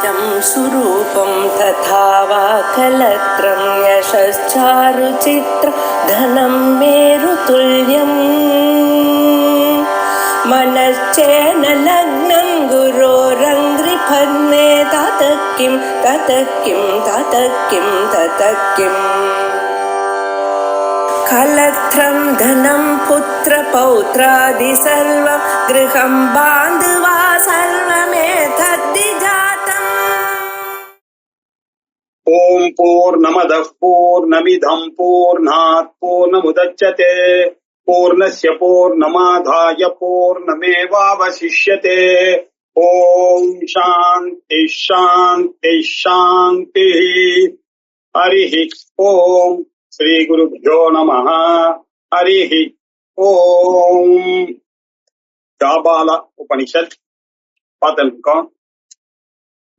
वेदं सुरूपं तथा वा कलत्रं यशश्चारुचित्र धनं मेरुतुल्यम् मनश्चेन लग्नं गुरोरङ्घ्रिफन्ने ततः किं कलत्रं धनं पुत्रपौत्रादि सर्वं गृहं बान्धवा सर्वमेतद्विजातम्। ओम पूर्णमदः पूर्णमिदं पूर्णात् पूर्णमुदच्यते पूर्णस्य पूर्णमादाय पूर्णमेवावशिष्यते। ओम शांति शांति शांति। हरिः ओम श्री गुरुभ्यो नमः। हरिः ओम। ஜாபால உபனிஷத் பார்த்திருக்கோம்.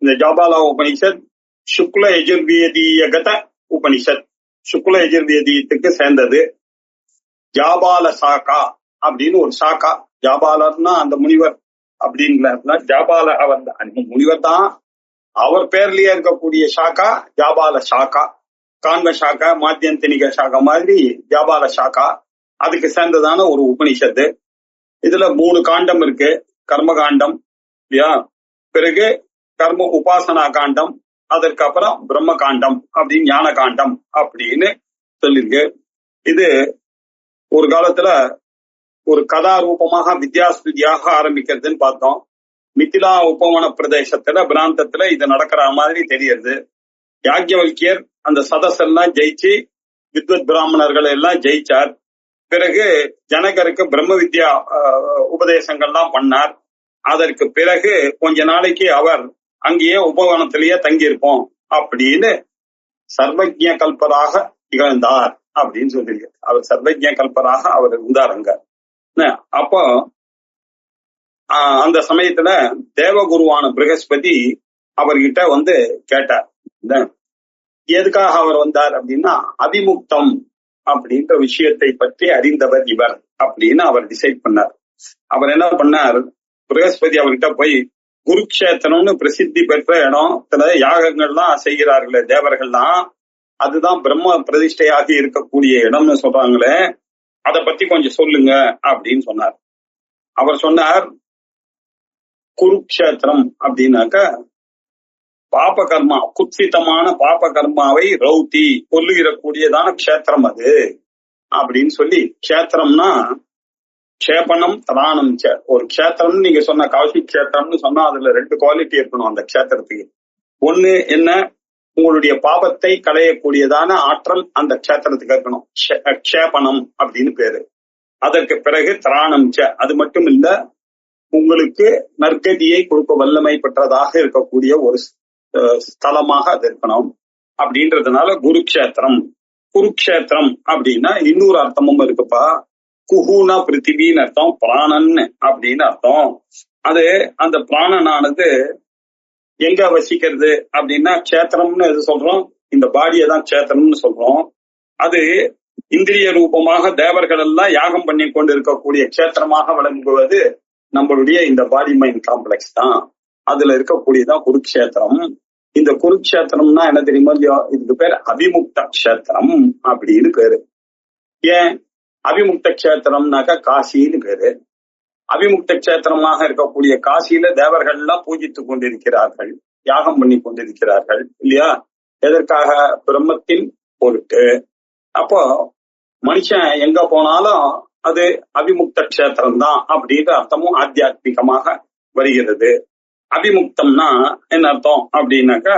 இந்த ஜாபால உபனிஷத் சுக்ல யஜுர்வேதீயகத உபனிஷத், சுக்ல யஜுர்வேதீயத்துக்கு சேர்ந்தது. ஜாபால சாக்கா அப்படின்னு ஒரு சாக்கா. ஜாபாலர்னா அந்த முனிவர் அப்படின்னு ஜாபால அவர் முனிவர் தான், அவர் பேர்லயே இருக்கக்கூடிய சாக்கா ஜாபால சாக்கா. காண்ம சாக்கா, மாத்தியந்தினிக சாக்கா மாதிரி ஜாபால சாக்கா அதுக்கு சேர்ந்ததான ஒரு உபனிஷத்து. இதுல 3 காண்டம் இருக்கு. கர்ம காண்டம் இல்லையா, பிறகு கர்ம உபாசனா காண்டம், அதற்கு அப்புறம் பிரம்ம காண்டம் அப்படின்னு ஞான காண்டம் அப்படின்னு சொல்லிருக்கு. இது ஒரு காலத்துல ஒரு கதா ரூபமாக வித்யாஸ்துதியாக ஆரம்பிக்கிறதுன்னு பார்த்தோம். மிதிலா உபவன பிரதேசத்துல பிராந்தத்துல இது நடக்கிற மாதிரி தெரியுது. யாக்ஞவல்கியர் அந்த சதஸெல்லாம் ஜெயிச்சு வித்வத் பிராமணர்கள் எல்லாம் ஜெயிச்சார். பிறகு ஜனகருக்கு பிரம்ம வித்யா உபதேசங்கள்லாம் பண்ணார். அதற்கு பிறகு கொஞ்ச நாளைக்கு அவர் அங்கேயே உபவனத்திலேயே தங்கியிருப்போம் அப்படின்னு சர்வஜ்ஞ கல்பராக திகழ்ந்தார் அப்படின்னு சொல்லியிருக்கு. அவர் சர்வஜ்ஞ கல்பராக அவர் இருந்தார் அங்க. அப்போ அந்த சமயத்துல தேவகுருவான பிரகஸ்பதி அவர்கிட்ட வந்து கேட்டார், எதுக்காக அவர் வந்தார் அப்படின்னா அபிமுக்தம் அப்படின்ற விஷயத்தை பற்றி அறிந்தவர் இவர் அப்படின்னு அவர் டிசைட் பண்ணார். அவர் என்ன பண்ணார், பிரகஸ்பதி அவர்கிட்ட போய் குருக்ஷேத்திரம்னு பிரசித்தி பெற்ற இடத்துல யாகங்கள்லாம் செய்கிறார்களே தேவர்கள்லாம், அதுதான் பிரம்ம பிரதிஷ்டையாகி இருக்கக்கூடிய இடம்னு சொல்றாங்களே, அதை பத்தி கொஞ்சம் சொல்லுங்க அப்படின்னு சொன்னார். அவர் சொன்னார், குருக்ஷேத்திரம் அப்படின்னாக்க பாப கர்மா, குத்சிதமான பாப கர்மாவை ரௌதி கொல்லுகிறக்கூடியதான க்ஷேத்திரம் அது அப்படின்னு சொல்லி, க்ஷேத்திரம்னா க்ஷேபணம் தராணம். ஒரு க்ஷேத்திரம் நீங்க சொன்ன காசி க்ஷேத்திரம்னு சொன்னா அதுல 2 குவாலிட்டி இருக்கணும் அந்த க்ஷேத்திரத்துக்கு. ஒண்ணு என்ன, உங்களுடைய பாபத்தை களையக்கூடியதான ஆற்றல் அந்த க்ஷேத்திரத்துக்கு இருக்கணும், க்ஷேபணம் அப்படின்னு பேரு. அதற்கு பிறகு திராணம். அது மட்டும் இல்ல, உங்களுக்கு நற்கதியை கொடுக்க வல்லமை பெற்றதாக இருக்கக்கூடிய ஒரு ஸ்தலமாக அது இருக்கணும் அப்படின்றதுனால குருக்ஷேத்திரம். குருக்ஷேத்திரம் அப்படின்னா இன்னொரு அர்த்தமும் இருக்குப்பா. குஹூனா பிருத்திவின்னு அர்த்தம், பிராணன் அப்படின்னு அர்த்தம். அது அந்த பிராணனானது எங்க வசிக்கிறது அப்படின்னா க்ஷேத்திரம்னு எது சொல்றோம், இந்த பாடியை தான் க்ஷேத்திரம்னு சொல்றோம். அது இந்திரிய ரூபமாக தேவர்கள் எல்லாம் யாகம் பண்ணி கொண்டு இருக்கக்கூடிய க்ஷேத்திரமாக விளங்குவது நம்மளுடைய இந்த பாடி மைண்ட் காம்ப்ளெக்ஸ் தான். அதுல இருக்கக்கூடியதான் குருக்ஷேத்திரம். இந்த குருக்ஷேத்திரம்னா என்ன தெரியுமா, இதுக்கு பேர் அபிமுக்த க்ஷேத்திரம் அப்படின்னு பேரு. ஏன் அபிமுக்த க்ஷேத்திரம்னாக்கா காசின்னு பேரு. அபிமுக்த க்ஷேத்திரமாக இருக்கக்கூடிய காசியில தேவர்கள் எல்லாம் பூஜித்துக் கொண்டிருக்கிறார்கள், யாகம் பண்ணி கொண்டிருக்கிறார்கள் இல்லையா, எதற்காக, பிரம்மத்தின் பொருட்டு. அப்போ மனுஷன் எங்க போனாலும் அது அபிமுக்த க்ஷேத்திரம் தான் அப்படின்ற அர்த்தமும் ஆத்தியாத்மிகமாக வருகிறது. அபிமுக்தம்னா என்ன அர்த்தம் அப்படின்னாக்கா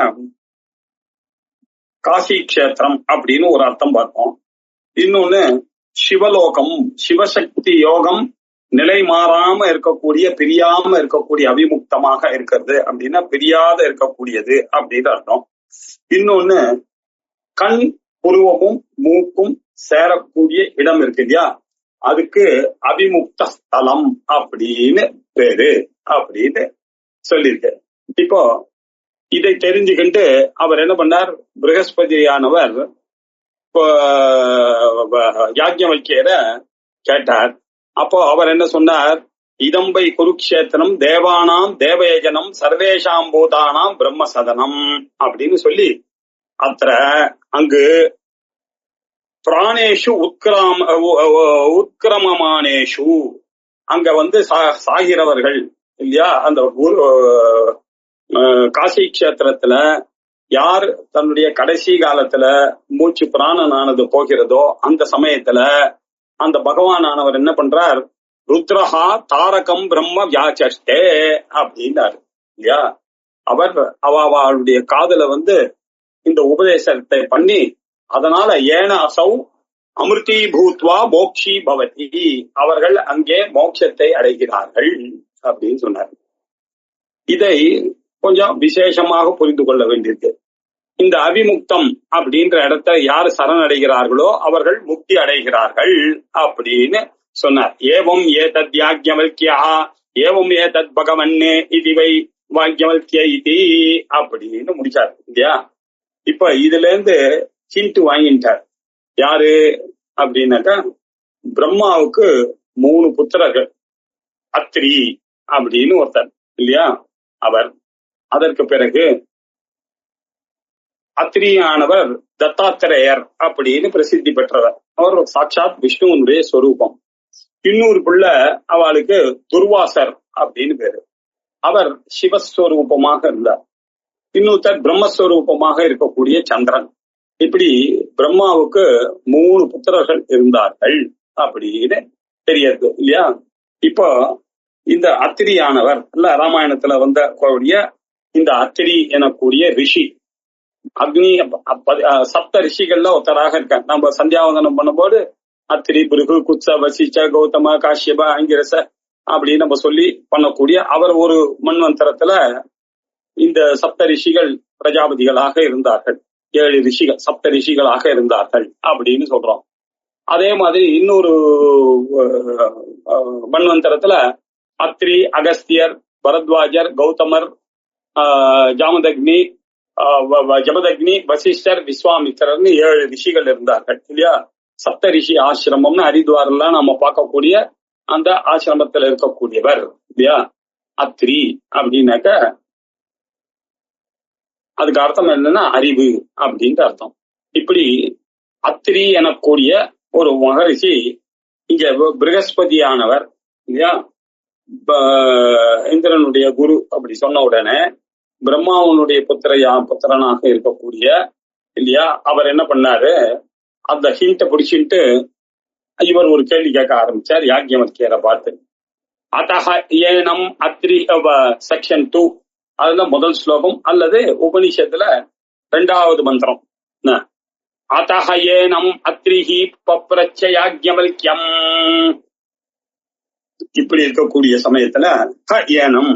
காசி க்ஷேத்திரம் அப்படின்னு ஒரு அர்த்தம் பார்த்தோம். இன்னொன்னு சிவலோகம், சிவசக்தி யோகம் நிலை மாறாம இருக்கக்கூடிய, பிரியாம இருக்கக்கூடிய அபிமுக்தமாக இருக்கிறது அப்படின்னா பிரியாத இருக்கக்கூடியது அப்படின்னு அர்த்தம். இன்னொன்னு கண் புருவமும் மூக்கும் சேரக்கூடிய இடம் இருக்கு இல்லையா, அதுக்கு அபிமுக்த ஸ்தலம் அப்படின்னு பேரு அப்படின்னு சொல்லியிருக்க. இப்போ இதை தெரிஞ்சுக்கிட்டு அவர் என்ன பண்ணார், பிரகஸ்பதியானவர் யாக்ஞவல்கியரை கேட்டார். அப்போ அவர் என்ன சொன்னார், இதம்பை குருக்ஷேத்திரம் தேவானாம் தேவயஜனம் சர்வேஷாம் பூதானாம் பிரம்மசதனம் அப்படின்னு சொல்லி அத்த அங்கு பிராணேஷு உத்கிரமமானேஷு அங்க சாகிறவர்கள் இல்லையா, அந்த காசி கஷேத்திரத்துல யார் தன்னுடைய கடைசி காலத்துல மூச்சு பிராணனானது போகிறதோ அந்த சமயத்துல அந்த பகவானானவர் என்ன பண்றார், ருத்ரஹா தாரகம் பிரம்ம வியாச்சஷ்டே அப்படின்னாரு இல்லையா. அவளுடைய காதுல இந்த உபதேசத்தை பண்ணி அதனால ஏன அசௌ அமிர்தி பூத்வா மோக்ஷி பவதி அவர்கள் அங்கே மோட்சத்தை அடைகிறார்கள் அப்படின்னு சொன்னார். இதை கொஞ்சம் விசேஷமாக புரிந்து கொள்ள வேண்டியிருக்கு. இந்த அவிமுக்தம் அப்படின்ற இடத்த யார் சரணடைகிறார்களோ அவர்கள் முக்தி அடைகிறார்கள் அப்படின்னு சொன்னார். ஏவம் ஏதத் யாக்ஞவல்க்யா ஏவம் ஏதத் பகவன்னே இதுவை வாக்ஞவல்க்ய இது அப்படின்னு முடிச்சார் இல்லையா. இப்ப இதுல இருந்து ஹிண்ட் வாங்கிட்டார். யாரு அப்படின்னாக்கா பிரம்மாவுக்கு 3 புத்திரர்கள், அத்ரி அப்படின்னு ஒருத்தர் இல்லையா அவர். அதற்கு பிறகு அத்ரியானவர் தத்தாத்திரேயர் அப்படின்னு பிரசித்தி பெற்றவர். அவர் சாட்சாத் விஷ்ணுவனுடைய ஸ்வரூபம். இன்னொரு பிள்ளை அவளுக்கு துர்வாசர் அப்படின்னு பேரு. அவர் சிவஸ்வரூபமாக இருந்தார். இன்னொருத்தர் பிரம்மஸ்வரூபமாக இருக்கக்கூடிய சந்திரன். இப்படி பிரம்மாவுக்கு 3 புத்திரர்கள் இருந்தார்கள் அப்படின்னு தெரியாது இல்லையா. இப்போ இந்த அத்திரியானவர் இல்ல ராமாயணத்துல கூடிய இந்த அத்திரி எனக்கூடிய ரிஷி அக்னி சப்த ரிஷிகள்ல ஒருத்தராக இருக்காங்க. நம்ம சந்தியாவந்தனம் பண்ணும்போது அத்திரி பிருகு குத்ச வசிச்ச கௌதம காஷ்யப அங்கிரச அப்படின்னு நம்ம சொல்லி பண்ணக்கூடிய அவர் ஒரு மன்வந்தரத்துல இந்த சப்த ரிஷிகள் பிரஜாபதிகளாக இருந்தார்கள். 7 ரிஷிகள் சப்த ரிஷிகளாக இருந்தார்கள் அப்படின்னு சொல்றோம். அதே மாதிரி இன்னொரு மன்வந்தரத்துல அத்ரி, அகஸ்தியர், பரத்வாஜர், கௌதமர், ஜாமதக்னி, ஜமதக்னி, வசிஷ்டர், விஸ்வாமித்திரர்னு 7 ரிஷிகள் இருந்தார்கள் இல்லையா. சப்த ரிஷி ஆசிரமம்னு ஹரித்வாரெல்லாம் நாம பார்க்கக்கூடிய அந்த ஆசிரமத்துல இருக்கக்கூடியவர் இல்லையா அத்ரி அப்படின்னாக்க அதுக்கு அர்த்தம் என்னன்னா அறிவு அப்படின்ற அர்த்தம். இப்படி அத்ரி எனக்கூடிய ஒரு மகரிஷி இங்க பிரகஸ்பதியானவர் இல்லையா இந்திரனுடைய குரு அப்படி சொன்ன உடனே பிரம்மாவனுடைய புத்திரனாக இருக்கக்கூடிய இல்லையா அவர் என்ன பண்ணாரு, அந்த ஹிண்ட பிடிச்சிட்டு இவர் ஒரு கேள்வி கேட்க ஆரம்பிச்சார் யாக்ஞவல்கியரை பார்த்து. அத்தஹ ஏனம் அத்ரி செக்ஷன் 2 அதுல முதல் ஸ்லோகம் அல்லது உபனிஷத்துல 2வது மந்திரம். அத்தஹ ஏனம் அத்ரிஹி பப்ரச்ச யாக்ஞவல்க்யம் இப்படி இருக்கக்கூடிய சமயத்துல ஏனம்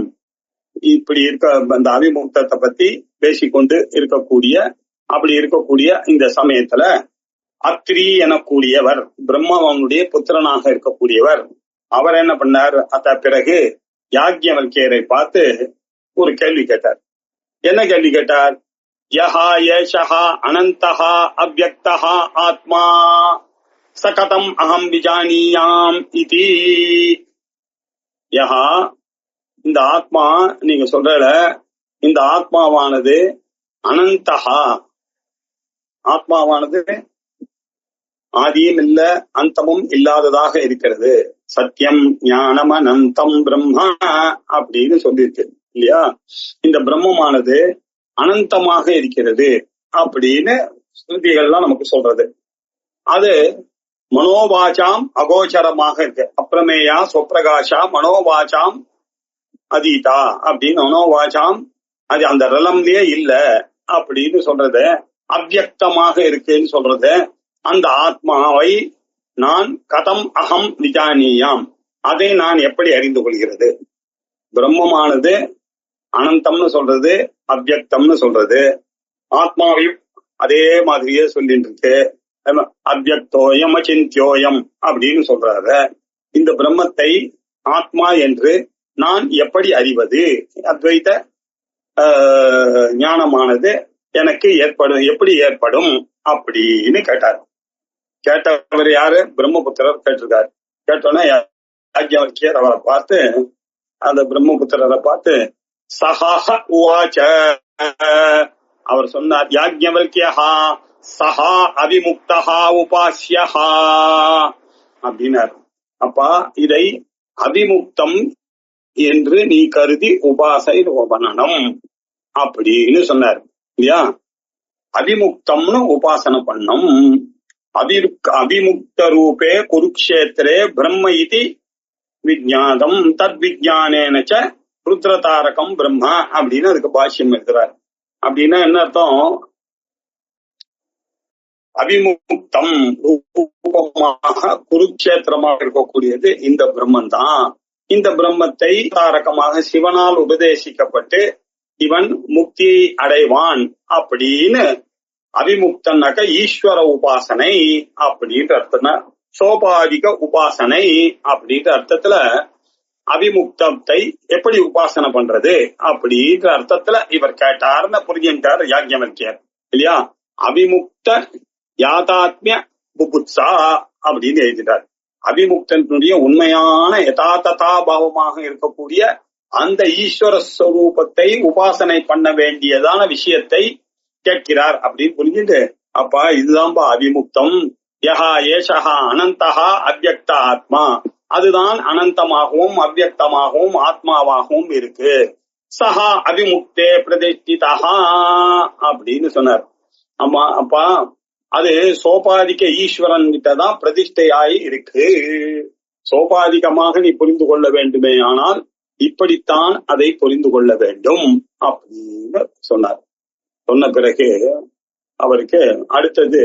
இப்படி இருக்க அந்த அவிமுக்தத்தை பத்தி பேசிக்கொண்டு இருக்கக்கூடிய அப்படி இருக்கக்கூடிய இந்த சமயத்துல அத்ரி எனக்கூடியவர் பிரம்மாவனுடைய புத்திரனாக இருக்கக்கூடியவர் அவர் என்ன பண்ணார், அத பிறகு யாக்ஞவல்கியரை பார்த்து ஒரு கேள்வி கேட்டார். என்ன கேள்வி கேட்டார், யஹா ஏஷஹா அனந்தஹா அவ்யக்தஹா ஆத்மா சகதம் அகம் விஜானியாம் இதி. யஹா இந்த ஆத்மா நீங்க சொல்ற இந்த ஆத்மாவானது அனந்தஹா ஆத்மாவானது ஆதியும் இல்ல அந்தமும் இல்லாததாக இருக்கிறது. சத்தியம் ஞானம் அனந்தம் பிரம்மா அப்படின்னு சொல்லியிருக்கு இல்லையா. இந்த பிரம்மமானது அனந்தமாக இருக்கிறது அப்படின்னு ஸ்ருதிகள்லாம் நமக்கு சொல்றது. அது மனோவாச்சாம் அகோச்சரமாக இருக்கு. அப்பிரமேயா சொப்பிரகாஷா மனோவாச்சாம் அதீதா அப்படின்னு மனோவாச்சாம் அது அந்த ரலம்லயே இல்ல அப்படின்னு சொல்றது. அவ்யக்தமாக இருக்குன்னு சொல்றது. அந்த ஆத்மாவை நான் கதம் அகம் விஜானியாம் அதை நான் எப்படி அறிந்து கொள்கிறது. பிரம்மமானது அனந்தம்னு சொல்றது, அவ்யக்தம்னு சொல்றது. ஆத்மாவையும் அதே மாதிரியே சொல்லிட்டு இருக்கு. அவ்யக்தோயம் அச்சிந்தியோயம் அப்படின்னு சொல்றாரு. இந்த பிரம்மத்தை ஆத்மா என்று நான் எப்படி அறிவது, அத்வைத ஞானமானது எனக்கு ஏற்படும் எப்படி ஏற்படும் அப்படின்னு கேட்டார். கேட்டவர் யாரு, பிரம்மபுத்திரர் கேட்டிருக்காரு. கேட்டோன்னா யாஜ்ஞவல்கியர் அவரை பார்த்து, அந்த பிரம்மபுத்திரரை பார்த்து சஹாஹ உவாச்ச, அவர் சொன்னார், யாஜ்ஞவல்கியா சஹா அவிமுக்தஹா உபாஸ்யஹா அப்படின்னார். அப்பா, இதை அவிமுக்தம் என்று நீ கருதி உபாசை பண்ணணும் அப்படின்னு சொன்னார் இல்லையா. அவிமுக்தம்னு உபாசனை பண்ணும். அவிமுக்த ரூபே குருக்ஷேத்திரே பிரம்ம இதி விஜாதம் தத் விஜானேனச்ச ருத்ரதாரகம் பிரம்மா அப்படின்னு அதுக்கு பாஷ்யம் எழுதுறார். அப்படின்னா என்ன அர்த்தம்? அவிமுக்தம் ரூபமாக குருக்ஷேத்திரமாக இருக்கக்கூடியது இந்த பிரம்மன் தான். இந்த பிரம்மத்தை தாரகமாக சிவனால் உபதேசிக்கப்பட்டு இவன் முக்தியை அடைவான் அப்படின்னு அவிமுக்தன்னாக்க ஈஸ்வர உபாசனை அப்படின்ற அர்த்தம், சோபாதிக உபாசனை அப்படின்ற அர்த்தத்துல அவிமுக்தத்தை எப்படி உபாசனை பண்றது அப்படின்ற அர்த்தத்துல இவர் கேட்டார்னு புரிஞ்சார் யாஜ்ஞவல்கியர் இல்லையா. அவிமுக்த யாதாத்மிய புபுத்சா அப்படின்னு எழுதிட்டார். அவிமுக்தனுடைய உண்மையான யதார்த்தா பாவமாக இருக்கக்கூடிய அந்த ஈஸ்வர ஸ்வரூபத்தை உபாசனை பண்ண வேண்டியதான விஷயத்தை கேட்கிறார் அப்படின்னு புரிஞ்சுட்டு, அப்பா இதுதான்பா அவிமுக்தம். யஹா ஏஷஹா அனந்தஹா அவ்யக்த ஆத்மா, அதுதான் அனந்தமாகவும் அவ்யக்தமாகவும் ஆத்மாவாகவும் இருக்கு. சஹா அவிமுக்தே பிரதிஷ்டிதா அப்படின்னு சொன்னார். ஆமா அப்பா, அது சோபாதிக்க ஈஸ்வரன் கிட்டதான் பிரதிஷ்டையாய் இருக்கு. சோபாதிகமாக நீ புரிந்து கொள்ள வேண்டுமே ஆனால் இப்படித்தான் அதை புரிந்து கொள்ள வேண்டும் அப்படின்னு சொன்னார். சொன்ன பிறகு அவருக்கு அடுத்தது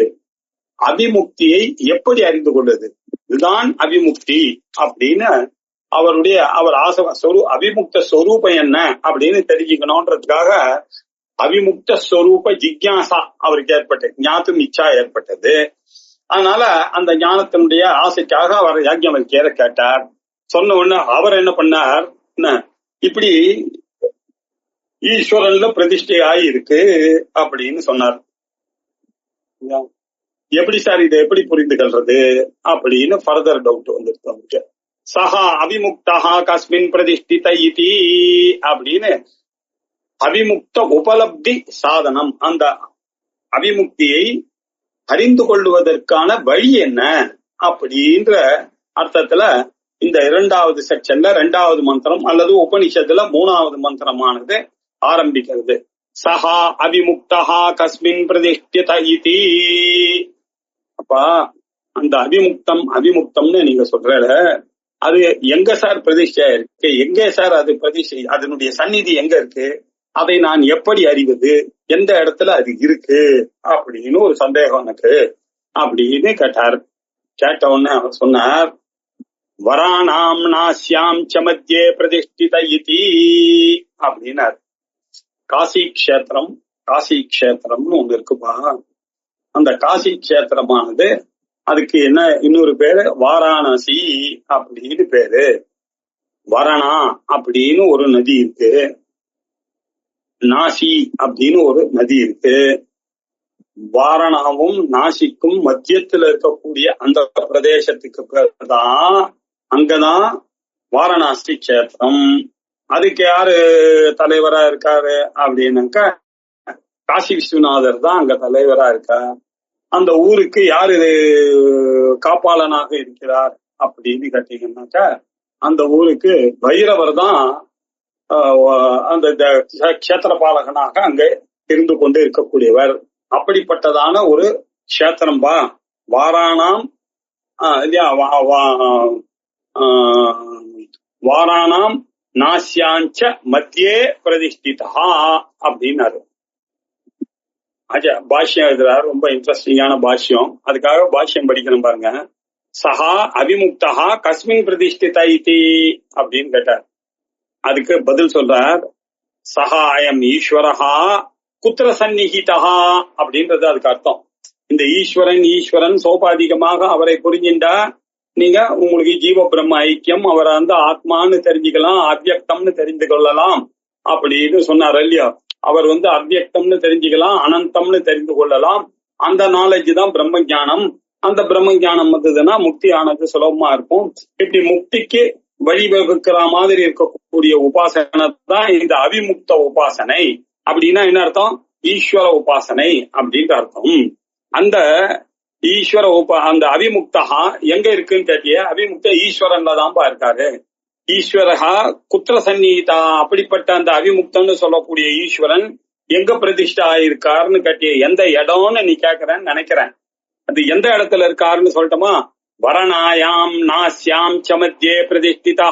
அபிமுக்தியை எப்படி அறிந்து கொள்வது, இதுதான் அபிமுக்தி அப்படின்னு அவர் ஆசை அபிமுக்த ஸ்வரூபம் என்ன அப்படின்னு தெரிஞ்சுக்கணும்ன்றதுக்காக அவிமுக்த ஸ்வரூப ஜிக்யாசா அவருக்கு ஏற்பட்டது, ஞாத்தும் இச்சா ஏற்பட்டது. அதனால அந்த ஞானத்தினுடைய ஆசைக்காக அவர் யாஜ்ஞவல்கியரை கேட்டார். சொன்ன உடனே அவர் என்ன பண்ணார், இப்படி ஈஸ்வரன்ல பிரதிஷ்டை ஆயிருக்கு அப்படின்னு சொன்னார். எப்படி சார் இதை எப்படி புரிந்து கொள்றது அப்படின்னு ஃபர்தர் டவுட் வந்துருக்கு அவருக்கு. சஹா அவிமுக்தஹா கஸ்மின் பிரதிஷ்டித இதி அப்படின்னு அவிமுக்த உபலப்தி சாதனம், அந்த அவிமுக்தியை அறிந்து கொள்வதற்கான வழி என்ன அப்படின்ற அர்த்தத்துல இந்த 2வது செக்ஷன்ல 2வது மந்திரம் அல்லது உபனிஷத்துல 3வது மந்திரமானது ஆரம்பிக்கிறது. சஹா அவிமுக்தஹா கஸ்மின் பிரதிஷ்டித இதி. அப்பா அந்த அவிமுக்தம்னு நீங்க சொல்ற அது எங்க சார் பிரதிஷ்டையா இருக்கு, எங்க சார் அது பிரதிஷ்டை, அதனுடைய சந்நிதி எங்க இருக்கு, அதை நான் எப்படி அறிவது, எந்த இடத்துல அது இருக்கு அப்படின்னு ஒரு சந்தேகம் எனக்கு அப்படின்னு கேட்டார். கேட்ட உடனே அவர் சொன்னார், வராணாம் நாஸ்யாம் சமத்யே பிரதிஷ்டித இதி அப்படின்னார். காசி கஷேத்திரம்னு ஒண்ணு இருக்குப்பா. அந்த காசி கஷேத்திரமானது அதுக்கு என்ன இன்னொரு பேரு வாரணாசி அப்படின்னு பேரு. வரணா அப்படின்னு ஒரு நதி இருக்கு, நாசி அப்படின்னு ஒரு நதி இருக்கு. வாரணாவும் நாசிக்கும் மத்தியத்துல இருக்கக்கூடிய அந்த பிரதேசத்துக்கு பேர் தான், அங்கதான் வாரணாசி கஷேத்திரம். அதுக்கு யாரு தலைவரா இருக்காரு அப்படின்னாக்கா காசி விஸ்வநாதர் தான் அங்க தலைவரா இருக்கார். அந்த ஊருக்கு யாரு காப்பாளனாக இருக்கிறார் அப்படின்னு கேட்டீங்கன்னாக்கா அந்த ஊருக்கு பைரவர் தான் அந்த கஷேத்திரபாலகனாக அங்க இருந்து கொண்டு இருக்கக்கூடியவர். அப்படிப்பட்டதான ஒரு கஷேத்திரம்பா வாராணாம் வாராணாம் நாஸ்யாஞ்ச மத்தியே பிரதிஷ்டிதா அப்படின்னாரு. பாஷ்யம் எழுதுறாரு, ரொம்ப இன்ட்ரெஸ்டிங்கான பாஷ்யம். அதுக்காக பாஷ்யம் படிக்கணும் பாருங்க. சஹா அவிமுக்தஹா கஸ்மின் பிரதிஷ்டிதா இதி அப்படின்னு கேட்டார். அதுக்கு பதில் சொல்றார், சஹாயம் ஈஸ்வரஹா குத்திர சந்நிஹிதா அப்படின்றது அதுக்கு அர்த்தம். இந்த ஈஸ்வரன் சோபாதிகமாக அவரை புரிஞ்சின்றா நீங்க உங்களுக்கு ஜீவ பிரம்ம ஐக்கியம், அவரை வந்து ஆத்மான்னு தெரிஞ்சுக்கலாம், அவ்யக்தம்னு தெரிந்து கொள்ளலாம் அப்படின்னு சொன்னார் இல்லையா. அவர் வந்து அவ்யக்தம்னு தெரிஞ்சுக்கலாம், அனந்தம்னு தெரிந்து கொள்ளலாம். அந்த நாலேஜ் தான் பிரம்ம ஞானம். அந்த பிரம்ம ஞானம் வந்ததுன்னா முக்தி ஆனது சுலபமா இருக்கும். இப்படி முக்திக்கு வழிவகுக்கிற மாதிரி இருக்கக்கூடிய உபாசனை தான் இந்த அவிமுக்த உபாசனை. அப்படின்னா என்ன அர்த்தம்? ஈஸ்வர உபாசனை அப்படின்ற அர்த்தம். அந்த ஈஸ்வர அந்த அவிமுக்தகா எங்க இருக்குன்னு கேட்டிய, அவிமுக்த ஈஸ்வரன்ல தான்பா இருக்காரு. ஈஸ்வரகா குத்திர சந்நிதா, அப்படிப்பட்ட அந்த அவிமுக்தன்னு சொல்லக்கூடிய ஈஸ்வரன் எங்க பிரதிஷ்டா ஆயிருக்காருன்னு கேட்டிய, எந்த இடம்னு நீ கேக்குறேன்னு நினைக்கிறேன். அது எந்த இடத்துல இருக்காருன்னு சொல்லட்டுமா? வரணாயாம் நாஸ்யாம் சமத்யே பிரதிஷ்டிதா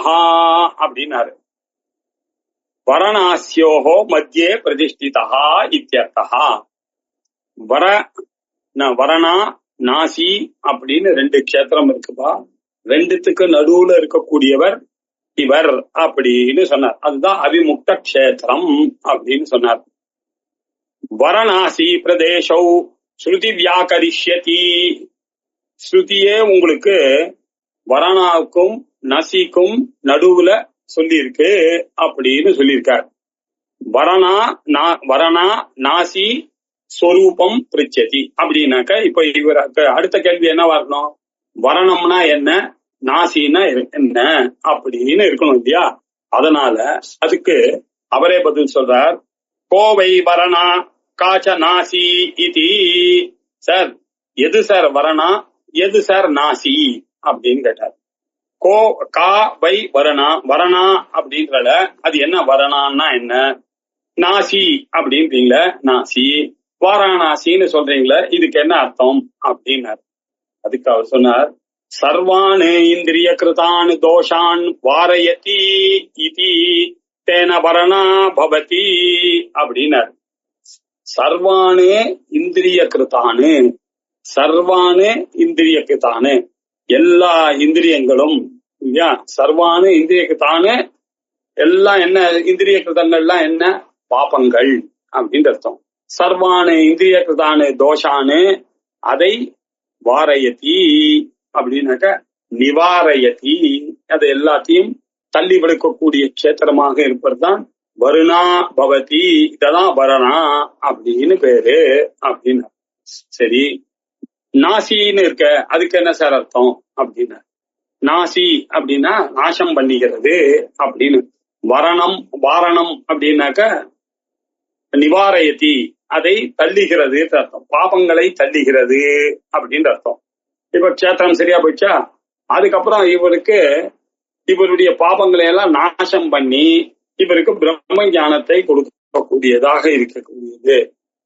அப்படின்னாரு. வரணாஸ்யோஹோ மத்தியே பிரதிஷ்டிதா இத்யர்த்தா. வரணா நாசி அப்படின்னு 2 க்ஷேத்திரம் இருக்குப்பா. 2த்துக்கு நடுவுல இருக்கக்கூடியவர் இவர் அப்படின்னு சொன்னார். அதுதான் அவிமுக்த க்ஷேத்திரம் அப்படின்னு சொன்னார். வரணாசி பிரதேசௌ ஸ்ருதி வியாகரிஷ்யதி. ஸ்ருதியே உங்களுக்கு வரணாவுக்கும் நசிக்கும் நடுவுல சொல்லியிருக்கு அப்படின்னு சொல்லியிருக்கார். வரணா நாசி ஸ்வரூபம் பிரிச்சதி அப்படின்னாக்க, இப்ப இவருக்கு அடுத்த கேள்வி என்ன வரணும்? வரணம்னா என்ன, நாசின்னா என்ன அப்படின்னு இருக்கணும் இல்லையா? அதனால அதுக்கு அவரே பதில் சொல்றார். கோவை வரணா காச்ச நாசி இதி. சார் எது சார் வரணா, எது சார் நாசி அப்படின்னு கேட்டார். கா வை வரணா. வரணா அப்படின்றல அது என்ன, வரணான்னா என்ன, நாசி அப்படின்றீங்கள நாசி, வாரணாசின்னு சொல்றீங்களே இதுக்கு என்ன அர்த்தம் அப்படின்னார். அதுக்கு அவர் சொன்னார், சர்வான் இந்திரிய கிருதான் தோஷான் வாரயதி இதி தேன வரணா பவதி அப்படின்னார். சர்வானு இந்திரிய கிருத்தானு, சர்வானு இந்திரிய கிருத்தானு, எல்லா இந்திரியங்களும் இல்லையா, சர்வானு இந்திரிய கிருத்தானு எல்லாம் என்ன, இந்திரிய கிருதங்கள்லாம் என்ன, பாபங்கள் அப்படின்னு அர்த்தம். சர்வானு இந்திரிய கிருதானு தோஷானு அதை வாரயதி அப்படின்னாக்க நிவாரயதி, அதை எல்லாத்தையும் தள்ளி விடுக்கக்கூடிய க்ஷேத்திரமாக இருப்பதுதான் வருணா பவதி. இததான் வரணா அப்படின்னு பேரு அப்படின்னு. சரி, நாசின்னு இருக்க அதுக்கு என்ன சார் அர்த்தம் அப்படின்னா, நாசி அப்படின்னா நாசம் பண்ணிக்கிறது அப்படின்னு. வாரணம் அப்படின்னாக்க நிவாரயதி அதை தள்ளுகிறது அர்த்தம், பாபங்களை தள்ளுகிறது அப்படின்ற அர்த்தம். இப்ப க்ஷேத்திரம் சரியா போயிடுச்சா? அதுக்கப்புறம் இவருடைய பாபங்களை எல்லாம் நாசம் பண்ணி இவருக்கு பிரம்ம ஞானத்தை கொடுக்கக்கூடியதாக இருக்கக்கூடியது.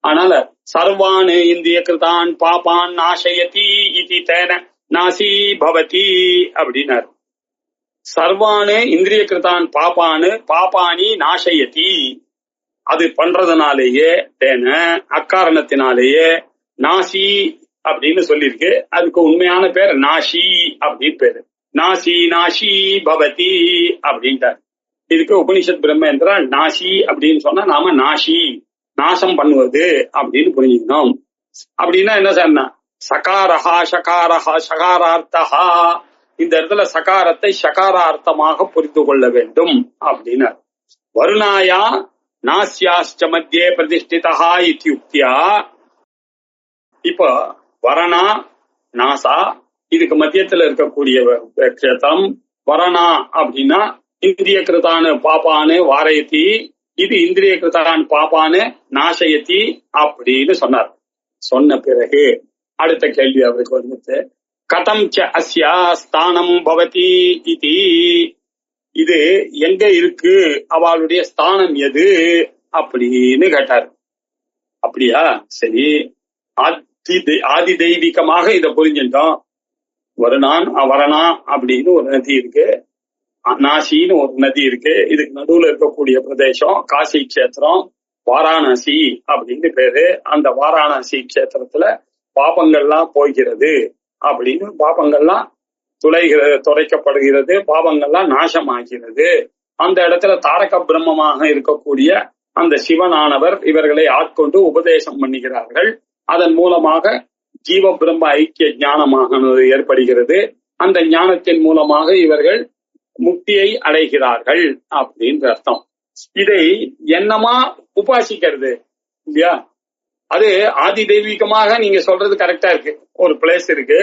அதனால சர்வான் இந்திரிய கிருதான் பாபான் நாசயதி இதி தேன நாசி பவதி அப்படின்னாரு. சர்வானு இந்திரிய கிருதான் பாபானி நாசயதி, அது பண்றதுனாலேயே தேன அக்காரணத்தினாலேயே நாசி அப்படின்னு சொல்லியிருக்கு. அதுக்கு உண்மையான பேர் நாசி அப்படின்னு பேரு. நாசி பவதி அப்படின்ட்டார். இதுக்கு உபனிஷத் பிரம்ம என்றால் நாசி அப்படின்னு சொன்னா நாம நாசம் பண்ணுவது அப்படின்னு புரிஞ்சுக்கணும். அப்படின்னா என்ன சொன்னா, சகாரஹா சகாரார்த்தஹா, இந்த இடத்துல சகாரத்தை சகாரார்த்தமாக புரிந்து கொள்ள வேண்டும் அப்படின்னா. வருணாயா நாஸ்யாஸ்ச மத்தியே பிரதிஷ்டிதா இத்யுக்தியா. இப்ப வரணா நாசா இதுக்கு மத்தியத்துல இருக்கக்கூடிய க்ஷேத்திரம். வரணா அப்படின்னா இந்திரிய கிருதானு பாப்பானு வாரயத்தி, இது இந்திரிய கிருதான் பாப்பானு நாசயத்தி அப்படின்னு சொன்னார். சொன்ன பிறகு அடுத்த கேள்வி அவருக்கு வந்துச்சு, கதம் ச அஸ்யா ஸ்தானம் பவதி இதி. இது எங்க இருக்கு, அவளுடைய ஸ்தானம் எது அப்படின்னு கேட்டார். அப்படியா, சரி, ஆதி தெய்வீகமாக இதை புரிஞ்சுட்டோம். வரணா அப்படின்னு ஒரு நதி இருக்கு, நாசின்னு ஒரு நதி இருக்கு. இதுக்கு நடுவுல இருக்கக்கூடிய பிரதேசம் காசி கஷேத்திரம், வாரணாசி அப்படின்னு பேரு. அந்த வாரணாசி கஷேத்திரத்துல பாபங்கள்லாம் போகிறது அப்படின்னு, பாபங்கள்லாம் துடைக்கப்படுகிறது, பாபங்கள்லாம் நாசமாகிறது. அந்த இடத்துல தாரக பிரம்மமாக இருக்கக்கூடிய அந்த சிவனானவர் இவர்களை ஆட்கொண்டு உபதேசம் பண்ணுகிறார்கள். அதன் மூலமாக ஜீவ பிரம்ம ஐக்கிய ஞானமாக ஏற்படுகிறது. அந்த ஞானத்தின் மூலமாக இவர்கள் முக்தியை அடைகிறார்கள் அப்படின்ற அர்த்தம். இதை என்னமா உபாசிக்கிறது இல்லையா? அது ஆதி தெய்வீகமாக நீங்க சொல்றது கரெக்டா இருக்கு. ஒரு பிளேஸ் இருக்கு,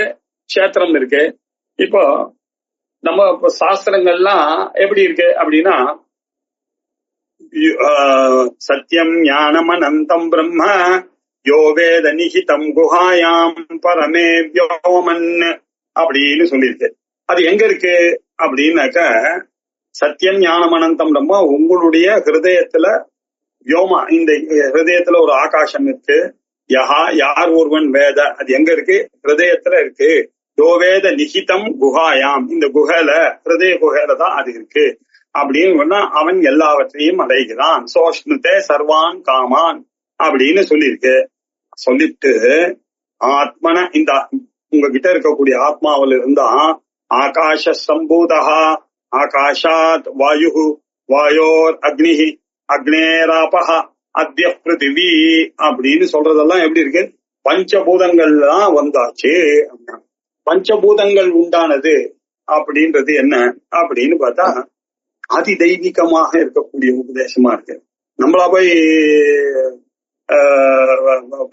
கஷேத்திரம் இருக்கு. இப்போ நம்ம சாஸ்திரங்கள்லாம் எப்படி இருக்கு அப்படின்னா, சத்தியம் ஞானம் அனந்தம் பிரம்ம யோ வேத நிஹிதம் குஹாயாம் பரமே வ்யோமன் அப்படின்னு சொல்லியிருக்கு. அது எங்க இருக்கு அப்படின்னாக்க, சத்தியம் ஞானம் அனந்தம் பிரம்ம உங்களுடைய ஹிருதயத்துல வ்யோமா, இந்த ஹிருதயத்துல ஒரு ஆகாசம் இருக்கு. யார் ஒருவன் வேத, அது எங்க இருக்கு? ஹிருதயத்துல இருக்கு. யோ வேத நிஹிதம் குஹாயாம், இந்த குகையில, ஹிருதய குகையில தான் அது இருக்கு அப்படின்னு அவன் எல்லாவற்றையும் அடைகிறான். சோஷ்ணுதே சர்வான் காமான் அப்படின்னு சொல்லியிருக்கு. சொல்லிட்டு ஆத்மன, இந்த உங்ககிட்ட இருக்கக்கூடிய ஆத்மாவில் இருந்தா ஆகாஷ சம்பூதா ஆகாஷாத் வாயு வாயோர் அக்னிஹி அக்னேராபஹ அத்ய பிருத்திவி அப்படின்னு சொல்றதெல்லாம் எப்படி இருக்கு? பஞ்சபூதங்கள் தான் வந்தாச்சு. பஞ்சபூதங்கள் உண்டானது அப்படின்றது என்ன அப்படின்னு பார்த்தா, அதி தெய்வீகமாக இருக்கக்கூடிய உபதேசமா இருக்கு. நம்மளா போய்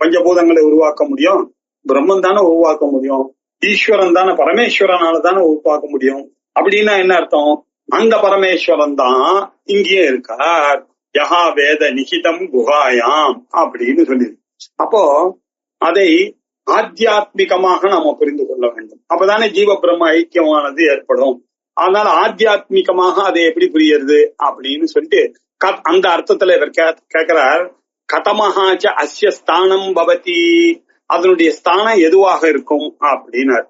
பஞ்சபூதங்களை உருவாக்க முடியும்? பிரம்மன் தானே உருவாக்க முடியும். ஈஸ்வரன் தானே, பரமேஸ்வரனால தானே உருவாக்க முடியும். அப்படின்னா என்ன அர்த்தம்? அந்த பரமேஸ்வரன் தான் இங்கேயே இருக்கார். யஹா வேத நிஹிதம் குஹாயாம் அப்படின்னு சொல்லி, அப்போ அதை ஆத்தியாத்மிகமாக நாம புரிந்து கொள்ள வேண்டும். அப்பதானே ஜீவ பிரம்ம ஐக்கியமானது ஏற்படும். அதனால ஆத்தியாத்மிகமாக அதை எப்படி புரியுறது அப்படின்னு சொல்லிட்டு அந்த அர்த்தத்துல இவர் கேட்கிறார். கதமஹாச்ச அஸ்ய ஸ்தானம் பவதி, அதனுடைய ஸ்தானம் எதுவாக இருக்கும் அப்படின்னார்.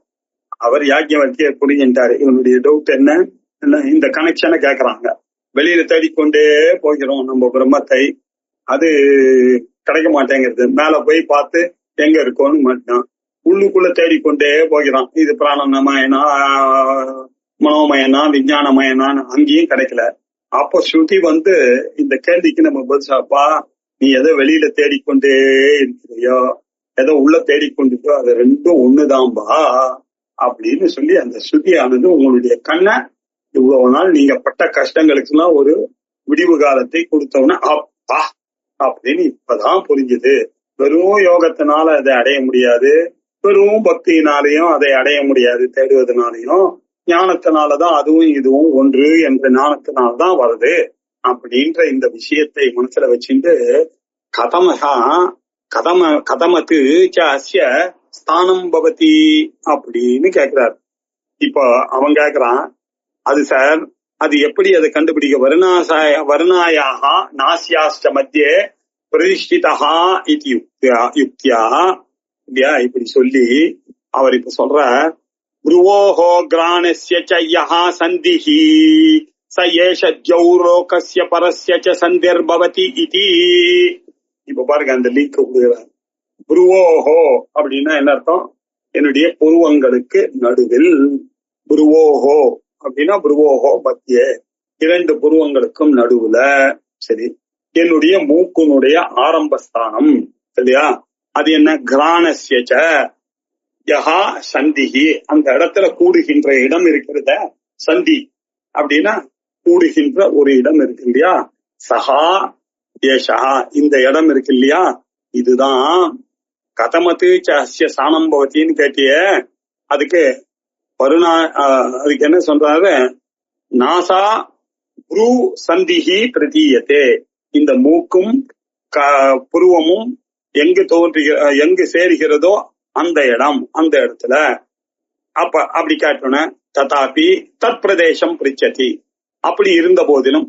அவர் யாக்கியவல்கிய புரிஞ்சின்றாரு. இவனுடைய டவுட் என்ன, இந்த கனெக்ஷனை கேக்குறாங்க. வெளியில தேடிக்கொண்டே போகிறோம் நம்ம பிரம்மத்தை, அது கிடைக்க மாட்டேங்கிறது. மேல போய் பார்த்து எங்க இருக்கோன்னு மாட்டான், உள்ளுக்குள்ள தேடிக்கொண்டே போகிறான். இது பிராணமயனா மனோமயனா விஞ்ஞானமயனான்னு அங்கேயும் கிடைக்கல. அப்போ ஸ்ருதி இந்த கேள்விக்கு நம்ம பதிலாப்பா, நீ எதை வெளியில தேடிக்கொண்டே இருக்கிறியோ, எதோ உள்ள தேடிக்கொண்டிருக்கோ, அது ரெண்டும் ஒண்ணுதான்பா அப்படின்னு சொல்லி அந்த ஸ்ருதியானது உங்களுடைய கண்ணை இவ்வளவு நாள் நீங்க பட்ட கஷ்டங்களுக்கு எல்லாம் ஒரு விடிவு காலத்தை கொடுத்தவன அப்பா அப்படின்னு இப்பதான் புரிஞ்சுது. வெறும் யோகத்தினால அதை அடைய முடியாது, வெறும் பக்தியினாலையும் அதை அடைய முடியாது, தேடுவதனாலையும் ஞானத்தினாலதான் அதுவும் இதுவும் ஒன்று என்ற ஞானத்தினால்தான் வருது அப்படின்ற இந்த விஷயத்தை மனசுல வச்சுட்டு கதமத்து அஸ்ய ஸ்தானம் பவதி அப்படின்னு கேக்குறாரு. இப்போ அவன் கேக்குறான், அது சார், அது எப்படி அதை கண்டுபிடிக்க? வருணாயாக நாஸ்யாஸ்ட மத்தியே பிரதிஷ்டிதா இது யுக்தியா இப்படி சொல்லி அவர் இப்ப சொல்ற, புருவோஹோ கிராணஸ்ய ச சந்திஹி ச ஏஷ ஜௌரோகஸ்ய பரஸ்ய ச சந்திர்பவதி இதி. இப்ப பாருங்க அந்த லீக் கொடுக்குறார். புருவோஹோ அப்படின்னா என்ன அர்த்தம்? என்னுடைய புருவங்களுக்கு நடுவில். புருவோஹோ அப்படின்னா புருவோஹோ மத்தியே, இரண்டு புருவங்களுக்கும் நடுவுல. சரி, என்னுடைய மூக்குனுடைய ஆரம்பஸ்தானம் சரியா, அது என்ன? கிராணஸ்ய யஹா சந்திஹி, அந்த இடத்துல கூடுகின்ற இடம் இருக்கிறத சந்தி அப்படின்னா கூடுகின்ற ஒரு இடம் இருக்கு இல்லையா, சஹா ஏஷா, இந்த இடம் இருக்கு இல்லையா, இதுதான் கதமத்து அஸ்ய ஸ்தானம் பவத்தின்னு கேட்டிய. அதுக்கு அதுக்கு என்ன சொல்றாரு? நாசா புரு சந்திஹி பிரதீயத்தே, இந்த மூக்கும் புருவமும் எங்கு சேருகிறதோ அந்த இடம், அந்த இடத்துல. அப்படி காட்டணும். ததாபி தத் பிரதேசம் பிரிச்சதி, அப்படி இருந்த போதிலும்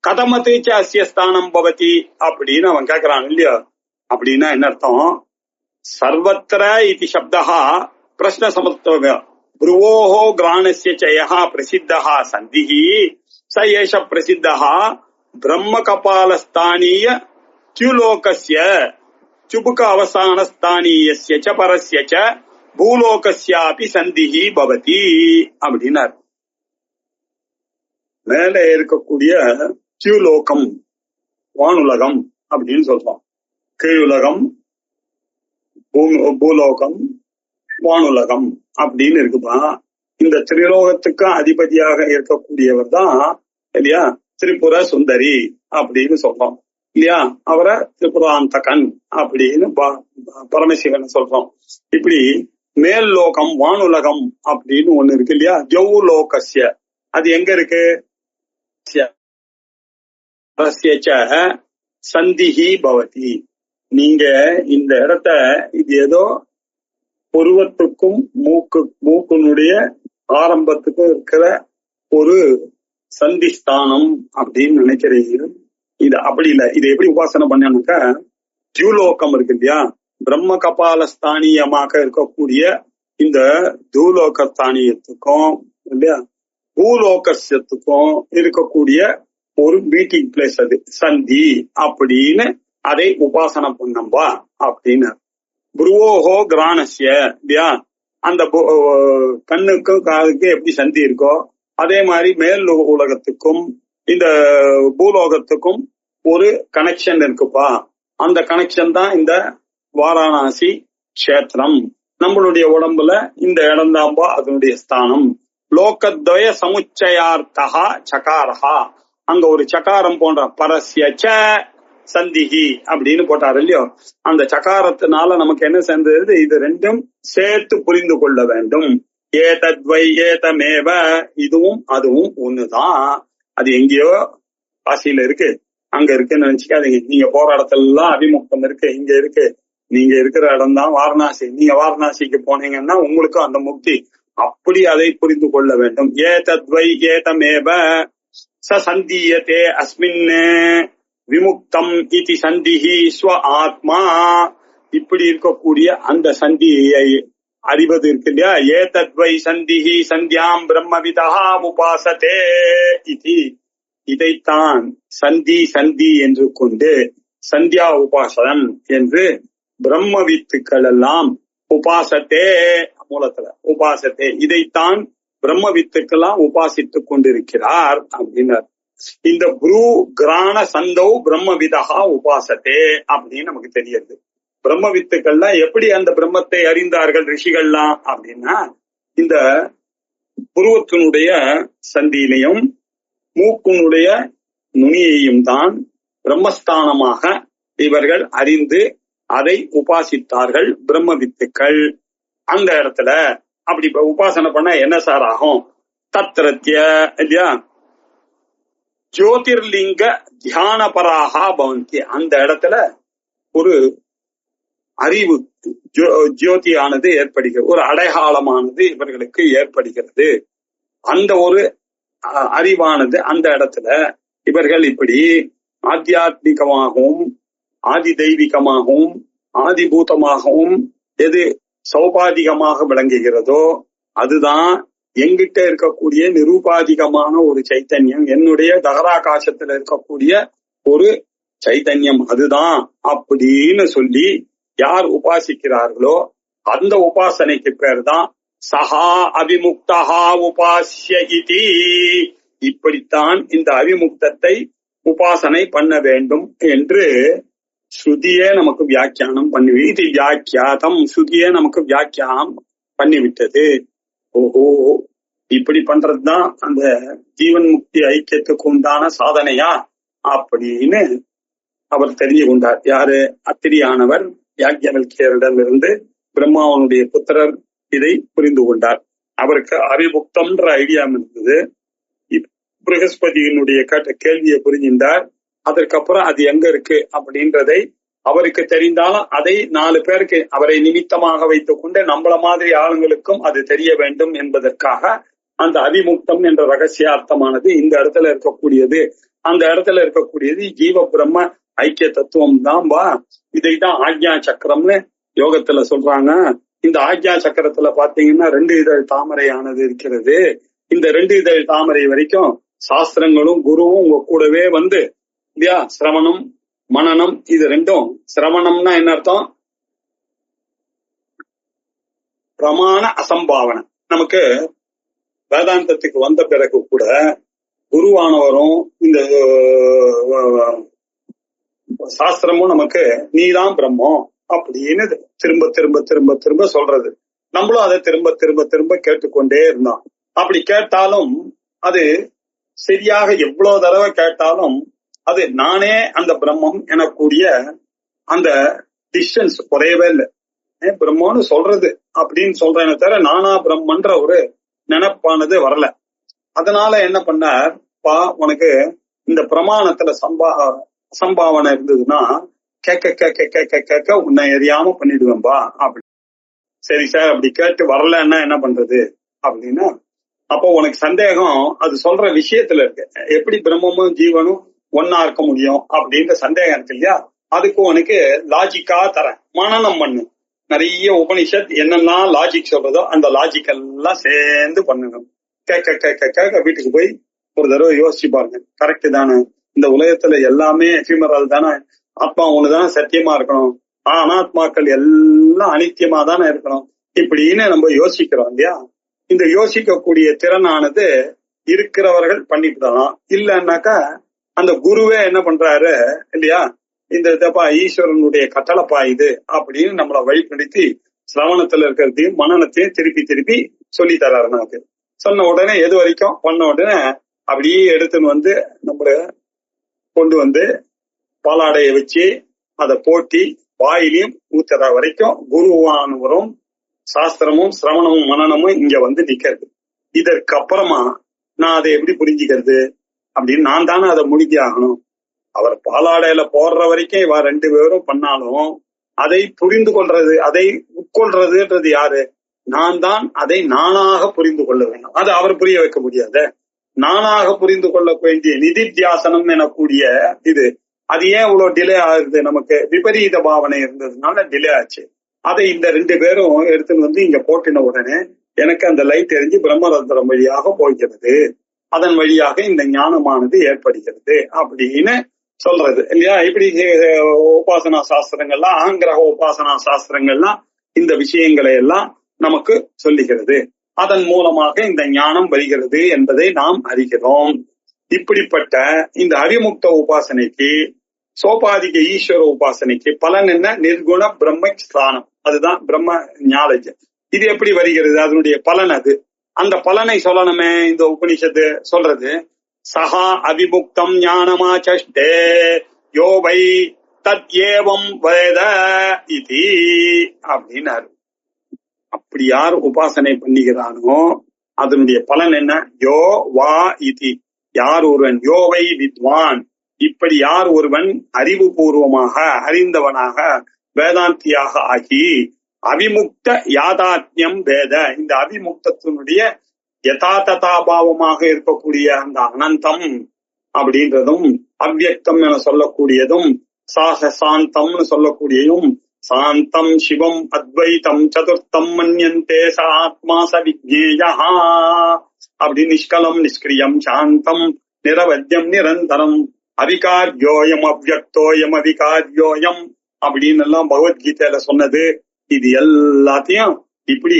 கதமத்து அஸ்ய ஸ்தானம் பவதி அப்படின்னு அவன் கேக்குறான் இல்லையா. அப்படின்னா என்ன அர்த்தம்? சர்வத்திர இது சப்தா பிரஷ்ன சமத்துவ. புருவோஹோ கிராணஸ்ய ச பிரசித்தா சந்திஹி ச ஏஷ பிரசித்தா பிரம்ம கபாலஸ்தானீய த்யுலோகஸ்ய சுபுக அவசானஸ்தானீயஸ்ய ச பரஸ்ய ச பூலோகஸ்யாபி சந்திஹி பவதி அப்படின்னார். மேல இருக்கக்கூடிய த்யுலோகம் வானுலகம் அப்படின்னு சொல்றோம். கீழுலகம், பூலோகம், வானுலகம் அப்படின்னு இருக்குப்பா. இந்த திரிலோகத்துக்கு அதிபதியாக இருக்கக்கூடியவர் தான் இல்லையா திரிபுர சுந்தரி அப்படின்னு சொல்றோம். இல்லையா, அவரை திரிபுராந்தகன் அப்படின்னு பரமசிவன் சொல்றோம். இப்படி மேல் லோகம் வானுலகம் அப்படின்னு ஒண்ணு இருக்கு இல்லையா, ஜௌலோகஸ்ய, அது எங்க இருக்கு, சந்திஹி பவதி. நீங்க இந்த இடத்த, இது ஏதோ புருவத்துக்கும் மூக்குனுடைய ஆரம்பத்துக்கும் இருக்கிற ஒரு சந்திஸ்தானம் அப்படின்னு நினைக்கிறீங்க. இது அப்படி இல்லை. இதை எப்படி உபாசனை பண்ணாக்கா, ஜூலோகம் இருக்கு இல்லையா, பிரம்ம கபால ஸ்தானியமாக இருக்கக்கூடிய இந்த தூலோக ஸ்தானியத்துக்கும் இல்லையா பூலோகத்துக்கும் இருக்கக்கூடிய ஒரு மீட்டிங் பிளேஸ், அது சந்தி அப்படின்னு அதை உபாசனை பண்ணம்பா அப்படின்னு. புருவோஹோ கிராணஸ்ய இல்லையா, அந்த கண்ணுக்கும் காதுக்கும் எப்படி சந்தி இருக்கோ அதே மாதிரி மேல் உலகத்துக்கும் இந்த பூலோகத்துக்கும் ஒரு கனெக்ஷன் இருக்குப்பா. அந்த கனெக்ஷன் தான் இந்த வாரணாசி கஷேத்திரம். நம்மளுடைய உடம்புல இந்த இடம் தான்பா அதனுடைய ஸ்தானம். லோகத்வய சமுச்சயார்த்தா சகாரஹா, அங்க ஒரு சகாரம் போன்ற பரஸ்யச்ச சந்திஹி அப்படின்னு போட்டாரு இல்லையோ, அந்த சகாரத்தினால நமக்கு என்ன சேர்ந்தது, இது ரெண்டும் சேர்த்து புரிந்து கொள்ள வேண்டும். ஏதத்வை ஏதமேவ, இதுவும் அதுவும் ஒண்ணுதான். அது எங்கேயோ காசியில இருக்கு, அங்க இருக்குன்னு நினைச்சுக்காதீங்க. நீங்க போற இடத்துல எல்லாம் அபிமுக்தம் இருக்கு, இங்க இருக்கு. நீங்க இருக்கிற இடம் தான் வாரணாசி. நீங்க வாரணாசிக்கு போனீங்கன்னா உங்களுக்கு அந்த முக்தி. அப்படி அதை புரிந்து கொள்ள வேண்டும். ஏதத்வை ஏதமேவ சந்தீயதே அஸ்மின் விமுக்தம் இதி சந்திஹி ஸ்வ ஆத்மா. இப்படி இருக்கக்கூடிய அந்த சந்தியை அறிவது இருக்கு இல்லையா, ஏதத்வை சந்திஹி சந்தியாம் பிரம்மவிதா உபாசதே இதி. இதைத்தான் சந்தி சந்தி என்று கொண்டு சந்தியா உபாசனம் என்று பிரம்மவித்துக்கள் எல்லாம் உபாசத்தே, மூலத்துல உபாசத்தே, இதைத்தான் பிரம்மவித்துக்கெல்லாம் உபாசித்துக் கொண்டிருக்கிறார் அப்படின்னார். இந்த புரு கிராண சந்தௌ பிரம்மவிதா உபாசத்தே அப்படின்னு நமக்கு தெரியுது. பிரம்மவித்துக்கள்லாம் எப்படி அந்த பிரம்மத்தை அறிந்தார்கள் ரிஷிகள்லாம் அப்படின்னா, இந்த புருவத்தினுடைய சந்தியிலையும் மூக்குனுடைய நுனியையும் தான் பிரம்மஸ்தானமாக இவர்கள் அறிந்து அதை உபாசித்தார்கள் பிரம்மவித்துக்கள். அந்த இடத்துல அப்படி உபாசனை பண்ண என்ன சார் ஆகும், தத்ரத்ய இல்லையா ஜோதிர்லிங்க தியானபராகா பவந்தி. அந்த இடத்துல ஒரு அறிவு ஜோதியானது ஏற்படுகிறது, ஒரு அடையாளமானது இவர்களுக்கு ஏற்படுகிறது. அந்த ஒரு அறிவானது அந்த இடத்துல இவர்கள் இப்படி ஆத்தியாத்மிகமாகவும் ஆதி தெய்வீகமாகவும் ஆதிபூதமாகவும் எது சௌபாதிகமாக விளங்குகிறதோ அதுதான் எங்கிட்ட இருக்கக்கூடிய நிரூபாதிகமான ஒரு சைத்தன்யம், என்னுடைய தகராகாசத்துல இருக்கக்கூடிய ஒரு சைத்தன்யம் அதுதான் அப்படின்னு சொல்லி யார் உபாசிக்கிறார்களோ அந்த உபாசனைக்கு பேர் தான் சஹா அபிமுக்தா உபாஸ்ய இதி. இப்படித்தான் இந்த அவிமுக்தத்தை உபாசனை பண்ண வேண்டும் என்று ஸ்ருதியே நமக்கு வியாக்கியானம் பண்ணி, இது வியாக்கியாதம், ஸ்ருதியே நமக்கு வியாக்கியானம் பண்ணிவிட்டது. ஓஹோ, இப்படி பண்றதுதான் அந்த ஜீவன் முக்தி ஐக்கியத்துக்கு உண்டான சாதனையா அப்படின்னு அவர் தெரிஞ்சு கொண்டார். யாரு, அத்திரியானவர் யாக்ஞவல்கியரிடமிருந்து பிரம்மாவனுடைய புத்திரர் இதை புரிந்து கொண்டார். அவருக்கு அவிமுக்தம்ன்ற ஐடியா இருந்தது. பிரகஸ்பதியினுடைய கேள்வியை புரிஞ்சின்றார். அதற்கப்புறம் அது எங்க இருக்கு அப்படின்றதை அவருக்கு தெரிந்தாலும் அதை 4 பேருக்கு அவரை நிமித்தமாக வைத்துக் கொண்டு நம்மள மாதிரி ஆளுங்களுக்கும் அது தெரிய வேண்டும் என்பதற்காக அந்த அவிமுக்தம் என்ற ரகசியார்த்தமானது இந்த இடத்துல இருக்கக்கூடியது. அந்த இடத்துல இருக்கக்கூடியது ஜீவ பிரம்ம ஐக்கிய தத்துவம் தான் பா. இதைதான் ஆக்ஞா சக்கரம்னு யோகத்துல சொல்றாங்க. இந்த ஆக்ஞா சக்கரத்துல பாத்தீங்கன்னா 2 இதழ் தாமரையானது இருக்கிறது. இந்த 2 இதழ் தாமரை வரைக்கும் சாஸ்திரங்களும் குருவும் உங்க கூடவே வந்து இல்லையா, சிரவணம் மனனம், இது ரெண்டும். சிரவணம்னா என்ன அர்த்தம், பிரமாண அசம்பாவனை. நமக்கு வேதாந்தத்துக்கு வந்த பிறகு கூட குருவானவரும் இந்த சாஸ்திரமும் நமக்கு நீதான் பிரம்மம் அப்படின்னு திரும்ப திரும்ப திரும்ப திரும்ப சொல்றது. நம்மளும் அதை திரும்ப திரும்ப திரும்ப கேட்டுக்கொண்டே இருந்தோம். அப்படி கேட்டாலும் அது சரியாக எவ்வளவு தடவை கேட்டாலும் அது நானே அந்த பிரம்மம் எனக்கூடிய அந்த டிஸ்டன்ஸ் குறையவே இல்லை. பிரம்மன்னு சொல்றது அப்படின்னு சொல்றேன்னு தவிர நானா பிரம்மன்ற ஒரு நினைப்பானது வரல. அதனால என்ன பண்ணார், பா உனக்கு இந்த பிரமாணத்துல சம்பாவனை இருந்ததுன்னா கேட்க கேட்க கேட்க கேட்க உன்னை எரியாம பண்ணிடுவேன்பா அப்படி. சரி சார், அப்படி கேட்டு வரலன்னா என்ன பண்றது அப்படின்னா, அப்போ உனக்கு சந்தேகம் அது சொல்ற விஷயத்துல இருக்கு. எப்படி பிரம்மமும் ஜீவனும் ஒன்னா இருக்க முடியும் அப்படின்ற சந்தேகம் இருக்கு இல்லையா? அதுக்கு உனக்கு லாஜிக்கா தரேன், மனனம் பண்ணு. நிறைய உபனிஷத் என்னெல்லாம் லாஜிக் சொல்றதோ அந்த லாஜிக் எல்லாம் சேர்ந்து பண்ணணும். கேட்க கேட்க கேட்க வீட்டுக்கு போய் ஒரு தடவை யோசிச்சு பாருங்க. கரெக்ட் தானே? இந்த உலகத்துல எல்லாமே எஃபிமரல் தானே, ஆத்மா ஒண்ணுதானே சத்தியமா இருக்கணும், அனாத்மாக்கள் எல்லாம் அனித்தியமா தானே இருக்கணும் இப்படின்னு நம்ம யோசிக்கிறோம் இல்லையா? இந்த யோசிக்கக்கூடிய திறனானது இருக்கிறவர்கள் பண்ணிவிடலாம். இல்லைன்னாக்கா அந்த குருவே என்ன பண்றாரு இல்லையா, இந்த இதப்பா ஈஸ்வரனுடைய கட்டளப்பா இது அப்படின்னு நம்மளை வழிபடுத்தி சிரவணத்துல இருக்கிறதையும் மனநத்தையும் திருப்பி திருப்பி சொல்லி தர்றாரு. நமக்கு சொன்ன உடனே எது வரைக்கும் பண்ண உடனே அப்படியே எடுத்துன்னு வந்து நம்மள கொண்டு வந்து பாலாடைய வச்சு அதை போட்டி வாயிலையும் ஊத்துற வரைக்கும் குருவானவரும் சாஸ்திரமும் சிரவணமும் மனனமும் இங்க வந்து நிக்கிறது. இதற்கு அப்புறமா நான் அதை எப்படி புரிஞ்சுக்கிறது அப்படின்னு நான் தானே அதை முடிக்க ஆகணும். அவர் பாலாடையில போடுற வரைக்கும் இவ ரெண்டு பேரும் பண்ணாலும் அதை புரிந்து கொள்றது, அதை உட்கொள்றதுன்றது யாரு? நான் தான். அதை நானாக புரிந்து கொள்ள வேண்டும். அது அவர் புரிய வைக்க முடியாது. நானாக புரிந்து கொள்ள வேண்டிய நிதித்தியாசனம் எனக்கூடிய இது, அது ஏன் இவ்வளவு டிலே ஆகுது? நமக்கு விபரீத பாவனை இருந்ததுனால டிலே ஆச்சு. அதை இந்த ரெண்டு பேரும் எடுத்துன்னு வந்து இங்க போட்டின உடனே எனக்கு அந்த லைட் எரிஞ்சு பிரம்மரந்திரம் வழியாக போகிறது. அதன் வழியாக இந்த ஞானமானது ஏற்படுகிறது அப்படின்னு சொல்றது இல்லையா? இப்படி உபாசனா சாஸ்திரங்கள்லாம், ஆங்கிரக உபாசனா சாஸ்திரங்கள்லாம் இந்த விஷயங்களை எல்லாம் நமக்கு சொல்லுகிறது. அதன் மூலமாக இந்த ஞானம் வருகிறது என்பதை நாம் அறிகிறோம். இப்படிப்பட்ட இந்த அவிமுக்த உபாசனைக்கு, சோபாதிக ஈஸ்வர உபாசனைக்கு பலன் என்ன? நிர்குண பிரம்ம ஸ்தானம். அதுதான் பிரம்ம ஞானஜ. இது எப்படி வருகிறது? அதனுடைய பலன் அது. அந்த பலனை சொல்லணுமே இந்த உபனிஷத்து சொல்றது. சஹா அவிமுக்தம் ஞானமாச்சஷ்டே யோ வை தத் ஏவம் வேத இதி அப்படின்னாரு. அப்படி யார் உபாசனை பண்ணுகிறானோ அதனுடைய பலன் என்ன? யோ வா இதி, யார் ஒருவன், யோவை வித்வான், இப்படி யார் ஒருவன் அறிவு பூர்வமாக அறிந்தவனாக வேதாந்தியாக ஆகி அவிமுக்த யாதாத்மியம் வேத, இந்த அவிமுக்தத்தினுடைய யதாததாபாவமாக இருக்கக்கூடிய அந்த அனந்தம் அப்படின்றதும், அவ்யக்தம் என சொல்லக்கூடியதும், சாந்தம்னு சொல்லக்கூடியதும், சாந்தம் சிவம் அத்வைதம் சதுர்த்தம் மன்யந்தே ச ஆத்மா ச விஜ்ஞேயா அப்படி நிஷ்கலம் நிஷ்கிரியம் சாந்தம் நிரவத்தியம் நிரந்தரம் அவிகாரியோயம் அவ்யக்தோயம் அவிகாரியோயம் அப்படின்னு எல்லாம் பகவத்கீதையில சொன்னது. இது எல்லாத்தையும் இப்படி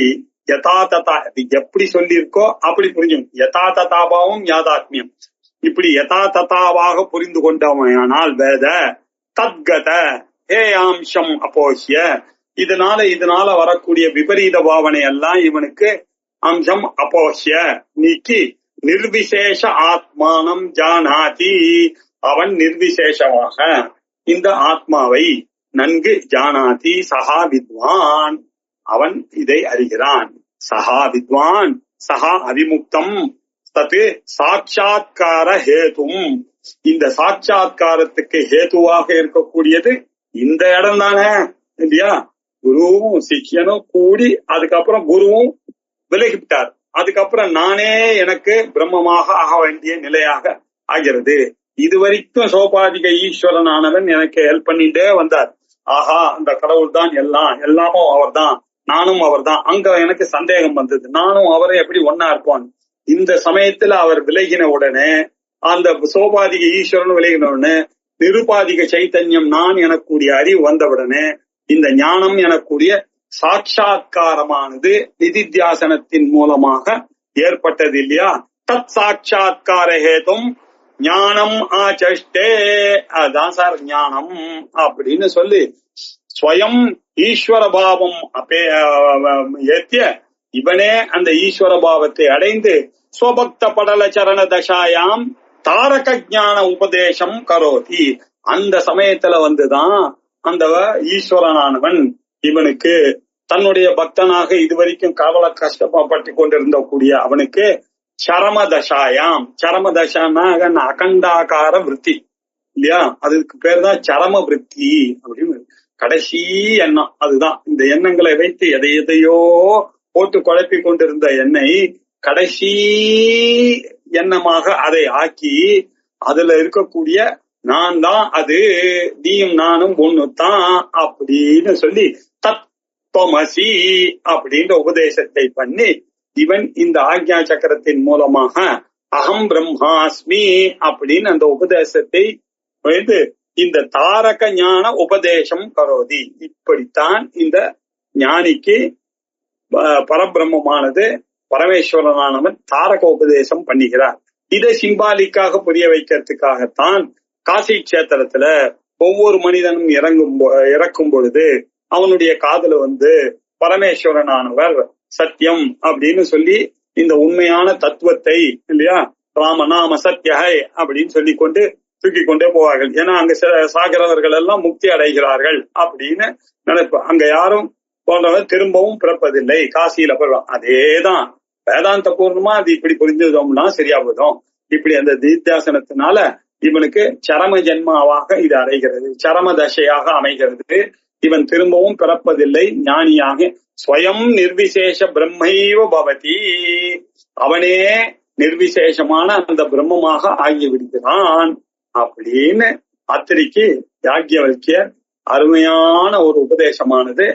யதாததா எப்படி சொல்லியிருக்கோ அப்படி புரிஞ்சும். யதாததாபாவம் யாதாத்மியம், இப்படி யதாததாவாக புரிந்து கொண்டவனால் வேத தத்கத ஏயாம்சம் அப்போஹ்ய, இதனால வரக்கூடிய விபரீத பாவனை எல்லாம் இவனுக்கு அம்சம் அப்போஹ்ய நீக்கி நிர்விசேஷ ஆத்மானம் ஜானாதி, அவன் நிர்விசேஷமாக இந்த ஆத்மாவை நன்கு ஜானாதி. சஹா வித்வான், அவன் இதை அறிகிறான். சஹா வித்வான் சஹா அவிமுக்தம் தத்து சாட்சாத்கார ஹேதும், இந்த சாட்சாத்காரத்துக்கு ஹேதுவாக இருக்கக்கூடியது இந்த இடம் தானே இல்லையா? குருவும் சிஷ்யனும் கூடி அதுக்கப்புறம் குருவும் விலகிவிட்டார். அதுக்கப்புறம் நானே எனக்கு பிரம்மமாக ஆக வேண்டிய நிலையாக ஆகிறது. இது வரைக்கும் சோபாதிக ஈஸ்வரனானவன் எனக்கு ஹெல்ப் பண்ணிட்டே வந்தார். ஆஹா, அந்த கடவுள் தான் எல்லாமும் அவர் தான், நானும் அவர் தான். அங்க எனக்கு சந்தேகம் வந்தது, நானும் அவரை எப்படி ஒன்னா இருப்போம். இந்த சமயத்துல அவர் விலகின உடனே, அந்த சோபாதிக ஈஸ்வரன் விலகின உடனே நிருபாதிக சைத்தன்யம் நான் எனக்கூடிய அறிவு வந்தவுடனே இந்த ஞானம் எனக்கூடிய சாட்சாத்காரமானது நிதித்தியாசனத்தின் மூலமாக ஏற்பட்டது இல்லையா? தத் சாட்சாத்கார ஹேதும் ஞானம் ஆச்சஷ்டே, அதுதான் சார் ஞானம் அப்படின்னு சொல்லி ஸ்வயம் ஈஸ்வர பாவம் ஏத்திய இவனே அந்த ஈஸ்வர பாவத்தை அடைந்து ஸ்வபக்த படல சரண தசாயாம் தாரக ஞான உபதேசம் கரோதி. அந்த சமயத்துல வந்துதான் அந்த ஈஸ்வரனானவன் இவனுக்கு தன்னுடைய பக்தனாக இதுவரைக்கும் காவல கஷ்டப்பட்டு கொண்டிருந்த கூடிய அவனுக்கு சரமதசாயாம், சரமதசான்னா அகண்டாகார விருத்தி இல்லையா, அதுக்கு பேர் தான் சரம விருத்தி அப்படின்னு. கடைசி எண்ணம் அதுதான். இந்த எண்ணங்களை வைத்து எதையோ போட்டு குழப்பி கொண்டிருந்த எண்ணெய் கடைசி எண்ணமாக அதை ஆக்கி அதுல இருக்கக்கூடிய நான் தான் அது, நீயும் நானும் ஒண்ணுதான் அப்படின்னு சொல்லி தத்துவமசி அப்படின்ற உபதேசத்தை பண்ணி இவன் இந்த ஆக்ஞா சக்கரத்தின் மூலமாக அகம் பிரம்மாஸ்மி அப்படின்னு அந்த உபதேசத்தை வைத்து இந்த தாரக ஞான உபதேசம் கரோதி. இப்படித்தான் இந்த ஞானிக்கு பரபிரம்மமானது பரமேஸ்வரனானவன் தாரக உபதேசம் பண்ணுகிறார். இதை சிம்பாலிக்காக புரிய வைக்கிறதுக்காகத்தான் காசி கஷேத்திரத்துல ஒவ்வொரு மனிதனும் இறக்கும் பொழுது அவனுடைய காதுல பரமேஸ்வரனானவர் சத்தியம் அப்படின்னு சொல்லி இந்த உண்மையான தத்துவத்தை இல்லையா ராமநாம சத்யஹை அப்படின்னு சொல்லி கொண்டு தூக்கி கொண்டே போவார்கள். ஏன்னா அங்க சாகிறவர்கள் எல்லாம் முக்தி அடைகிறார்கள் அப்படின்னு நினைப்ப. அங்க யாரும் போன்றவர் திரும்பவும் பிறப்பதில்லை, காசியில போடுவோம். அதேதான் வேதாந்த பூர்ணமா அது இப்படி புரிஞ்சுதோம்னா சரியா போதும். இப்படி அந்த தீர்த்தாசனத்தினால இவனுக்கு சரம ஜென்மாவாக இது அடைகிறது, சரம தசையாக அமைகிறது. இவன் திரும்பவும் பிறப்பதில்லை, ஞானியாக ஸ்வயம் நிர்விசேஷ பிரம்மைவ பவதி, அவனே நிர்விசேஷமான அந்த பிரம்மமாக ஆகிவிடுகிறான் அப்படின்னு அத்திரிக்கு யாக்ஞவல்கியர் அருமையான ஒரு உபதேசமானது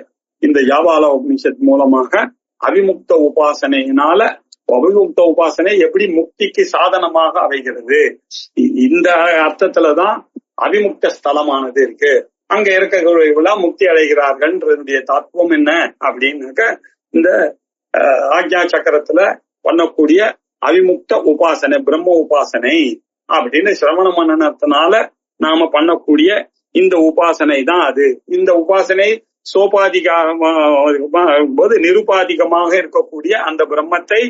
இந்த யாவால உபனிஷத் மூலமாக அவிமுக்த உபாசனையினால, அவிமுக்த உபாசனை எப்படி முக்திக்கு சாதனமாக அமைகிறது, இந்த அர்த்தத்துலதான் அவிமுக்த ஸ்தலமானது இருக்கு. அங்க இருக்கக்கூடிய முக்தி அடைகிறார்கள்ன்றதுடைய தத்துவம் என்ன அப்படின்னாக்க இந்த ஆக்ஞா சக்கரத்துல பண்ணக்கூடிய அவிமுக்த உபாசனை பிரம்ம உபாசனை அப்படின்னு சிரவண மனனத்தினால நாம பண்ணக்கூடிய இந்த உபாசனை தான் அது. இந்த உபாசனை சோபாதிகமாக நிருபாதிகமாக இருக்கக்கூடிய அந்த பிரம்மத்தை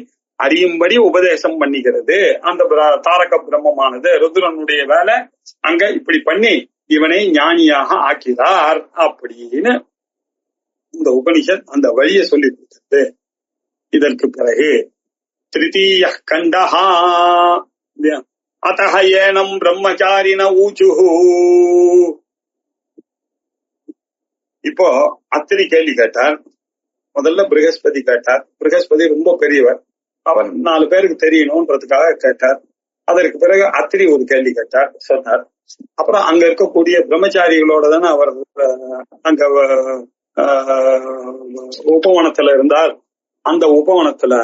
அறியும்படி உபதேசம் பண்ணுகிறது. அந்த தாரக பிரம்மமானது ருத்ரனுடைய வேலை அங்க இப்படி பண்ணி இவனை ஞானியாக ஆக்கிறார் அப்படின்னு இந்த உபனிஷத் அந்த வழியை சொல்லி கொடுத்தது. இதற்கு பிறகு திருத்தீய கண்டஹா அத்தஹ ஏனம் பிரம்மச்சாரின ஊச்சுஹு. இப்போ அத்திரி கேள்வி கேட்டார். முதல்ல ப்ரகஸ்பதி கேட்டார். ப்ரகஸ்பதி ரொம்ப பெரியவர், அவர் 4 பேருக்கு தெரியணும்ன்றதுக்காக கேட்டார். அதற்கு பிறகு அத்திரி ஒரு கேள்வி கேட்டார், சொன்னார். அப்புறம் அங்க இருக்கக்கூடிய பிரம்மச்சாரிகளோட தானே அவர் அங்க உபவனத்துல இருந்தார். அந்த உபவனத்துல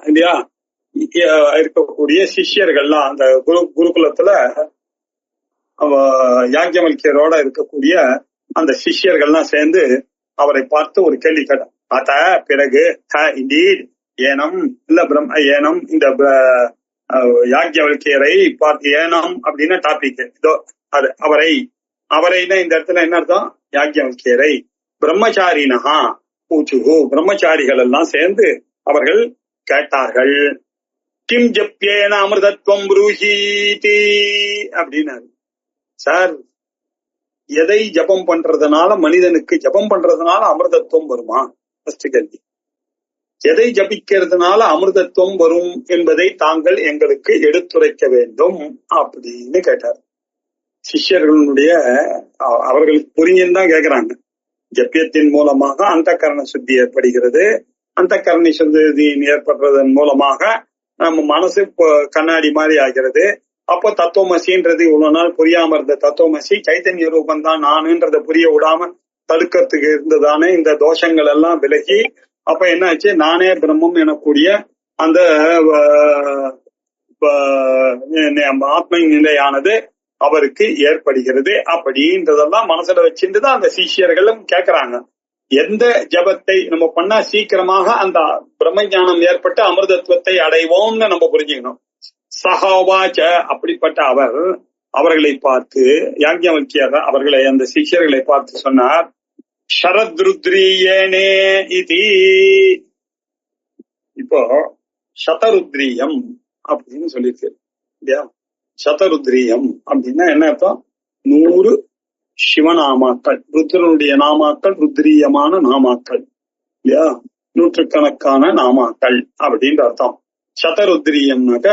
இல்லையா இருக்கக்கூடிய சிஷ்யர்கள்லாம் அந்த குருகுலத்துல யாக்ஞவல்கியரோட இருக்கக்கூடிய அந்த சிஷ்யர்கள்லாம் சேர்ந்து அவரை பார்த்து ஒரு கேள்வி கேட்டார். அத பிறகு ஏனம் இல்ல ஏனம் இந்த யாக்ஞவல்கியரை பார்த்து ஏனம் அப்படின்னு டாபிக் இதோ அது அவரைன்னா இந்த இடத்துல என்ன அர்த்தம், யாக்ஞவல்கியரை பிரம்மச்சாரினஹா பூச்சுகு பிரம்மச்சாரிகள் எல்லாம் சேர்ந்து அவர்கள் கேட்டார்கள். கிம் ஜப்யேன அமிர்தத்வம் ப்ரூஹீதி அப்படின்னாரு. சார், எதை ஜபம் பண்றதுனால மனிதனுக்கு ஜபம் பண்றதுனால அமிர்தத்துவம் வருமா? ஃபர்ஸ்ட் கேள்வி. எதை ஜபிக்கிறதுனால அமிர்தத்துவம் வரும் என்பதை தாங்கள் எங்களுக்கு எடுத்துரைக்க வேண்டும் அப்படின்னு கேட்டார். சிஷ்யர்களுடைய அவர்களுக்கு புரிஞ்சுன்னு தான் கேட்கிறாங்க. ஜப்பியத்தின் மூலமாக அந்த கரண சுத்தி ஏற்படுகிறது. அந்த கரணி சுத்தி ஏற்படுறதன் மூலமாக நம்ம மனசு கண்ணாடி மாதிரி ஆகிறது. அப்போ தத்துவமசின்றது இவ்வளவு நாள் புரியாம இருந்த தத்துவமசி சைத்தன்ய ரூபம் தான் நானுன்றத புரிய விடாம தடுக்கிறதுக்கு இருந்ததானே இந்த தோஷங்கள் எல்லாம் விலகி அப்ப என்ன ஆச்சு, நானே பிரம்மம் எனக்கூடிய அந்த ஆத்ம நிலையானது அவருக்கு ஏற்படுகிறது. அப்படின்றதெல்லாம் மனசுல வச்சுட்டுதான் அந்த சிஷ்யர்களும் கேட்கிறாங்க. எந்த ஜபத்தை நம்ம பண்ணா சீக்கிரமாக அந்த பிரம்ம ஞானம் ஏற்பட்டு அமிர்தத்துவத்தை அடைவோம்னு நம்ம புரிஞ்சுக்கணும். சஹோவாச்ச அப்படிப்பட்ட அவர்களை பார்த்து யாக்ஞவல்கியர் அவர்களை அந்த சிஷ்யர்களை பார்த்து சொன்னார், ஷரத்ருத்ரியேனே இதி. இப்போ சதருத்ரியம் அப்படின்னு சொல்லியிருக்கு இல்லையா. சதருத்ரியம் அப்படின்னா என்ன அர்த்தம்? 100 சிவநாமாக்கள், ருத்ரனுடைய நாமாக்கள், ருத்ரியமான நாமாக்கள் இல்லையா, நூற்றுக்கணக்கான நாமாக்கள் அப்படின்ற அர்த்தம். சதருத்ரியம்னாக்க